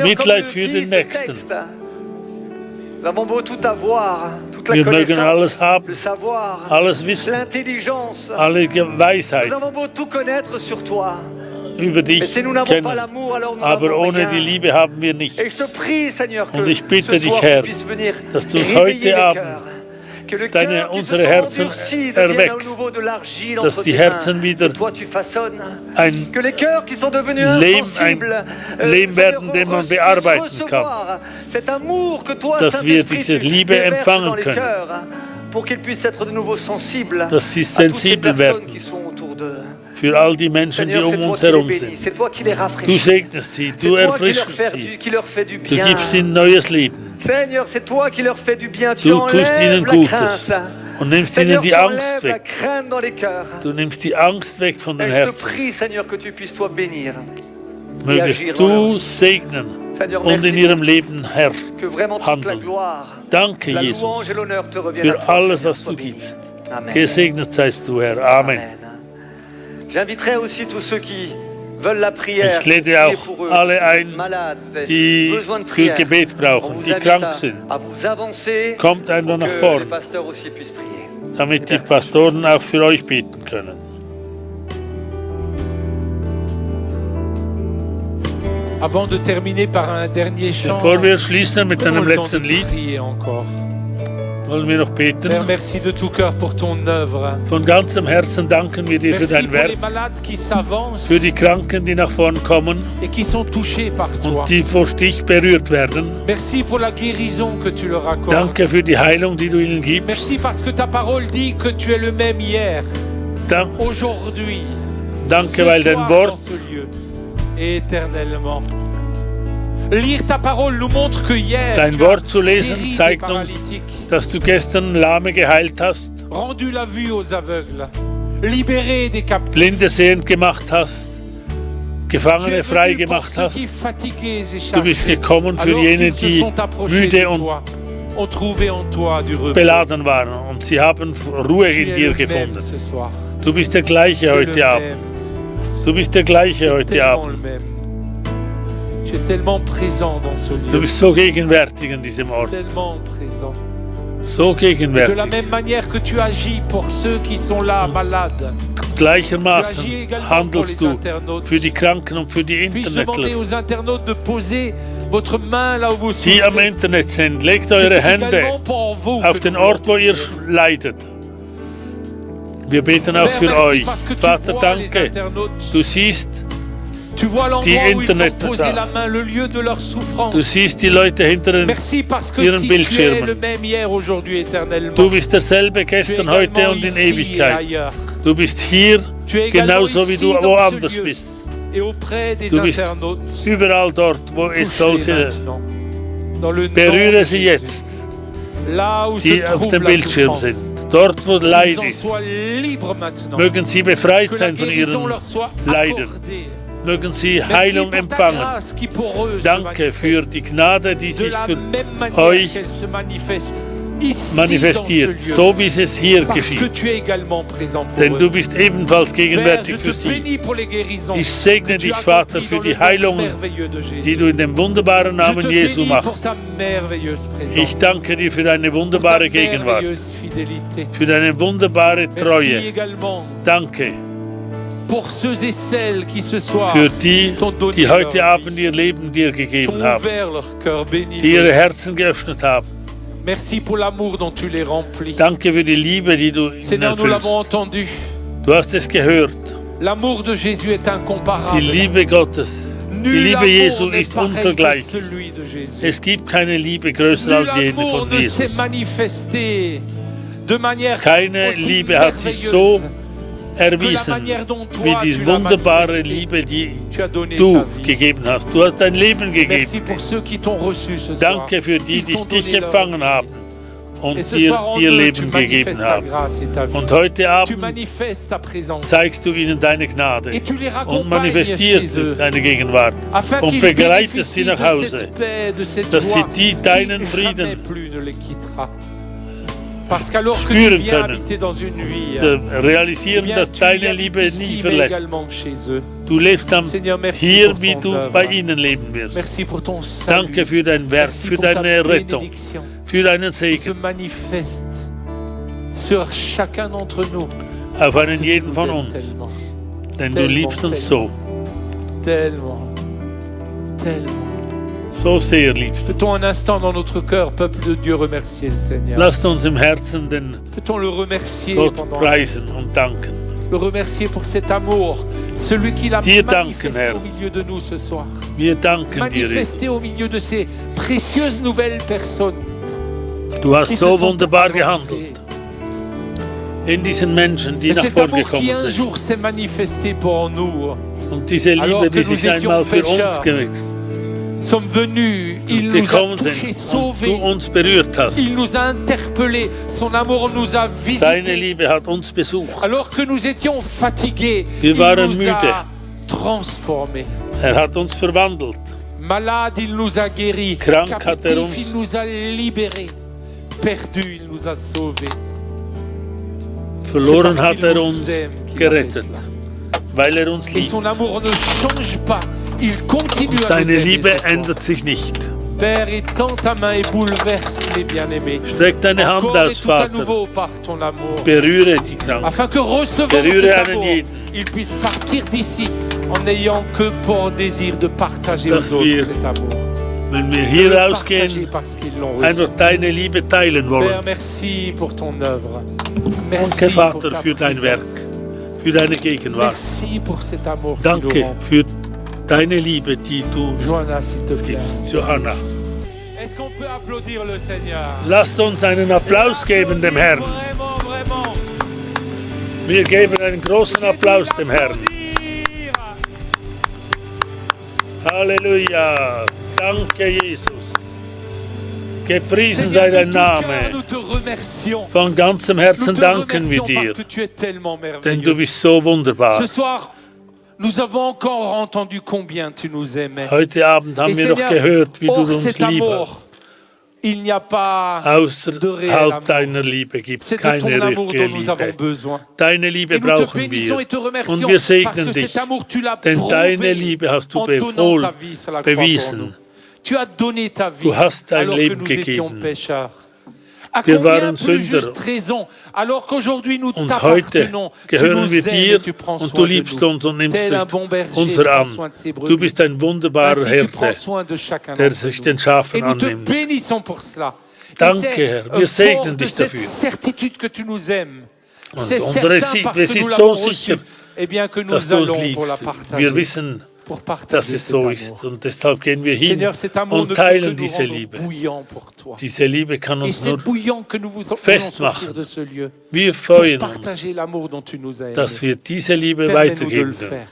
Mitleid für den Nächsten. Wir mögen alles haben, alles wissen, alle Weisheit über dich kennen, aber ohne die Liebe haben wir nichts. Und ich bitte dich, Herr, dass du uns heute Abend unsere Herzen erweckst, dass die Herzen wieder ein Lehm werden, den man bearbeiten kann, dass wir diese Liebe empfangen können, dass sie sensibel werden für all die Menschen, die um uns herum sind. Du segnest sie, du erfrischst sie, du gibst ihnen neues Leben. Du tust ihnen Gutes und nimmst ihnen die Angst weg. Du nimmst die Angst weg von den Herzen. Mögest du segnen und in ihrem Leben, Herr, handeln. Danke, Jesus, für alles, was du gibst. Gesegnet seist du, Herr. Amen. Ich lade auch alle ein, die für Gebet brauchen, die krank sind. Kommt einfach nach vorn, damit die Pastoren auch für euch beten können. Bevor wir schließen mit einem letzten Lied, wollen wir noch beten. Père, merci de tout cœur pour ton œuvre. Von ganzem Herzen danken wir dir für dein Werk, für die Kranken, die nach vorn kommen et qui sont touchés par toi. und die durch dich berührt werden. Merci pour la guérison que tu leur accordes. Danke für die Heilung, die du ihnen gibst. Merci parce que ta parole dit que tu es le même hier, aujourd'hui, Danke, weil dein Wort dans ce lieu, et éternellement. Lire ta parole nous montre que hier Dein tu Wort as zu lesen guéri des zeigt uns, paralytiques, dass du gestern Lahme geheilt hast, rendu la vue aux aveugles, libéré des captifs. Blinde sehend gemacht hast, Tu Gefangene es frei venu pour gemacht ceux hast. qui fatigués et Du bist chargés, gekommen für alors jene, qu'ils se die sont approchés müde de und toi, ont trouvé en toi du repos. beladen waren und sie haben Ruhe Tu in es dir le même gefunden. ce soir. Du bist der gleiche Tu es heute le Abend. même. Du bist der gleiche heute Tellement Abend. le même. Tu es tellement présent dans ce Du lieu. bist so gegenwärtig in diesem Ort. Tellement présent. So De la gegenwärtig. même manière que tu agis pour ceux qui sont là malades, Gleichermaßen handelst du für die Kranken und für die puis-je demander Internetler, aux internautes de poser votre main là où vous die am souffrez. Internet sind. Legt C'est eure Hände également pour vous auf que den nous Ort, wo ihr prions. leidet. Wir beten auch Père, für merci euch. parce que tu Vater, vois les danke. internautes. Du siehst Tu vois die l'endroit où ils ont Internet posé da. la main, le lieu de leur souffrance. Du siehst die Leute hinter Merci parce que ihren si tu es le Bildschirmen. même hier, aujourd'hui, éternellement, Du bist derselbe tu es gestern, heute également und in ici et Ewigkeit. ailleurs. Du bist hier Tu es également genauso wie ici du dans woanders ce lieu bist. et auprès des Du bist internautes. überall dort, wo es Touche-les solche maintenant. Dans le nom berühre de sie Jésus. jetzt, Là où se die auf trouve dem la Bildschirm souffrance. sind. Dort, wo Qu'ils Leid en ist, soient libres maintenant. mögen sie befreit Que la sein von guérison ihren leur soit Leiden. accordée. Mögen sie Merci Heilung pour ta empfangen. grâce qui pour eux se Danke für manifeste. die Gnade, die De sich la für même manière euch qu'elle se manifeste ici manifestiert, dans ce lieu. so wie es hier Parce que geschieht. tu es également présent pour Denn eux. du bist ebenfalls Père, gegenwärtig je für te sie. bénis pour les guérisons Ich segne que tu dich, as Vater, accomplies für dans die le nom Heilungen, merveilleux de Jésus. die du in dem wunderbaren Je Namen te Jesu bénis pour machst. ta merveilleuse présence. Ich danke dir für deine pour ta wunderbare Gegenwart, merveilleuse fidélité. für deine wunderbare Merci Treue. également Danke pour ceux et celles qui ce soir für die, t'ont donné die heute leur Abend vie, ihr Leben dir t'ont gegeben haben, ouvert leur cœur béni. die ihre Herzen geöffnet haben. Merci pour l'amour dont tu les remplis. Danke für die Liebe, die du ihnen Seigneur, nous l'avons erfüllst. entendu. Du hast es gehört. L'amour de Jésus est incomparable. Die Liebe Gottes, die Nul Liebe amour Jesu n'est ist pareil que unvergleichlich. celui de Jésus. Es gibt keine Liebe größer Nul als jene amour von ne s'est Jesus. manifesté de manière Keine aussi Liebe hat sich merveilleuse so que la erwiesen manière dont wie toi die tu l'as wunderbare manifesté. Liebe, die Tu as donné du ta vie. gegeben hast. Du hast dein Leben Merci gegeben. pour ceux qui t'ont reçu ce soir. Danke für die, Ils die t'ont dich donné leur empfangen vie. haben Et und ce dir soir en ihr eux, tu Leben gegeben manifestes ta haben. grâce et ta vie. Und heute Tu Abend manifestes ta présence. zeigst du ihnen deine Gnade Et tu les und raccompagnes manifestierst chez eux. deine Gegenwart Afin und qu'ils begleitest sie bénéficient nach de Hause, cette paix, de cette dass sie joie die deinen qui Frieden jamais plus ne les quittera. Parce qu'alors que tu spüren viens können, habiter dans une vie, realisieren, bien, dass tu deine habites Liebe ici, nie mais verlässt. également chez eux. Du lebst Seigneur, merci hier, pour wie ton du œuvre. bei ihnen leben wirst. Merci pour ton salut. Danke für dein Werk, Merci für pour ta deine Rettung, bénédiction für deinen qui se Segen manifeste sur chacun d'entre nous. auf Parce einen que tu jeden nous von aimes uns. tellement, Denn du liebst uns so, tellement, tellement. so sehr liebst du. Peut-on un instant dans notre cœur, peuple de Dieu, remercier le Seigneur? Lasst uns im Herzen den Peut-on le remercier Gott pendant un preisen instant? und danken. Le remercier pour cet amour, celui qu'il a Dir manifesté danken, Herr. au milieu de nous ce soir. Wir danken dir, Manifesté Jesus. au milieu de ces précieuses nouvelles personnes Du hast qui se so sont wunderbar avancées. gehandelt in diesen Menschen, die Et nach cet vorne amour qui gekommen un sind. jour s'est manifesté pour nous, Und diese alors Liebe, que die nous sich étions einmal für uns pécheurs, sommes venus, il nous a gekommen touchés, sind und du sauvés, uns berührt hast. il nous a interpellés, son amour nous a Deine visités. Liebe hat uns besucht. Alors que nous étions fatigués, Wir il waren nous müde. a transformés. Hat uns verwandelt. Malade, il nous a guéris. Krank hat Captif, uns il nous a libérés. Perdu, il nous a sauvés. Verloren C'est parce hat qu'il nous uns aime qu'il a fait gerettet, cela. weil uns Et liebt. son amour ne change pas. Il continue Und à nous seine aimer Liebe ce soir. ändert sich nicht. Père, étends ta main et bouleverse les bien-aimés. Streck deine Hand Encore et aus, tout à Vater. nouveau par ton amour. Berühre die Kranken. Afin que recevant Berühre cet einen amour, jeden. ils puissent partir d'ici en n'ayant que pour désir de partager Dass aux autres wir, cet amour. Wenn wir De hier le partager rausgehen, parce qu'ils l'ont reçu. einfach deine Liebe teilen Père, wollen. merci pour ton œuvre. Merci Danke, pour Vater, ta für dein présence. Werk, für deine Gegenwart. Merci pour cet amour qui Danke nous rend. für deine Liebe, die du Johanna, s'il te plaît. gibst. Johanna, Est-ce qu'on peut applaudir le Seigneur? lasst uns einen Applaus geben dem Herrn. Vraiment, vraiment. Wir geben einen großen Applaus dem Herrn. Halleluja. Danke, Jesus. Gepriesen sei dein Name. Nous te remercions. Von ganzem Nous Herzen te danken wir remercions dir, parce que tu es tellement denn du merveilleux. bist so wunderbar. Ce soir, nous avons encore entendu combien tu nous aimais. Heute Abend haben Et wir noch Seigneur, gehört, wie du hors uns cet lieb hast. amour, il n'y a pas de réel Außerhalb amour. deiner Liebe gibt es C'est de keine ton amour richtige dont nous avons Liebe. besoin. Deine Liebe Et nous te brauchen bénissons wir. et te Und remercions wir parce segnen que dich, cet amour, tu l'as denn deine prouvé Liebe hast du en donnant ta vie sur la croix pour nous. bewiesen. Tu as donné ta vie Du hast dein alors que Leben nous étions gegeben. pécheurs. À Wir combien waren plus Sünder. juste raison, alors qu'aujourd'hui nous Und heute t'appartenons, tu gehören nous wir aimes dir et tu prends und soin du de liebst nous. uns und nimmst Tel un bon berger unser prend an. soin de ses Du brebis. bist ein wunderbarer Ainsi tu prends Hirte, soin de chacun der d'entre sich nous. den Schafen Et nous te annimmt. bénissons pour cela. Danke, Et c'est, Herr. Wir fort segnen de dich cette dafür. certitude que tu nous aimes. Und C'est unsere certain parce wir que nous sind l'avons so reçu. sicher, Eh bien que dass nous du uns allons pour la liebst. partager. Wir wissen, pour dass partager es cet so amour. ist. Und deshalb gehen wir hin Seigneur, cet amour und ne peut que teilen nous diese rendre Liebe. bouillants pour toi. Diese Liebe kann Et uns c'est nur bouillant que nous voulons sortir festmachen. de ce lieu. Wir Pour freuen uns, partager l'amour dont tu nous as dass aimés. wir diese Liebe Permets-nous de weitergeben le können. faire.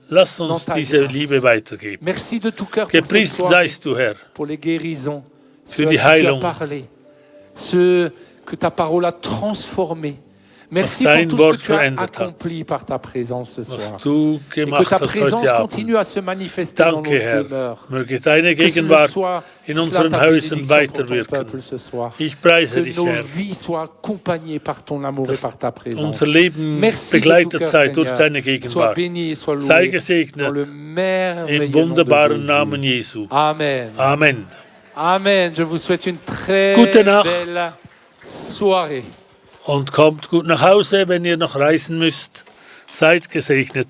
Lass Dans uns ta diese grâce. Liebe weitergeben. Merci de tout cœur pour cette Gepriesen soirée, seist du, Herr, pour les guérisons, Für ceux à die qui tu as Heilung. parlé, ceux que ta parole a transformés. Merci Was pour dein tout ce Wort que tu as verändert hat. accompli par ta présence ce soir. was du Et que gemacht ta hast présence heute Abend. continue à se manifester dans Danke, nos Herr. demeures. Möge deine Que ce Gegenwart soit in cela unseren ta Häusern bénédiction pour ton weiterwirken. peuple ce soir. Ich preise Que dich, nos Herr, vies soient accompagnées par ton amour et dass par ta présence. unser Leben Merci de tout begleitet cœur, sei durch Seigneur. deine Sois Gegenwart. béni et sois loué Sei dans le gesegnet merveilleux im nom de wunderbaren Jésus. Namen Jesu. Amen. Amen. Amen. Je vous souhaite une très Gute Nacht. belle soirée. Und kommt gut nach Hause, wenn ihr noch reisen müsst. Seid gesegnet.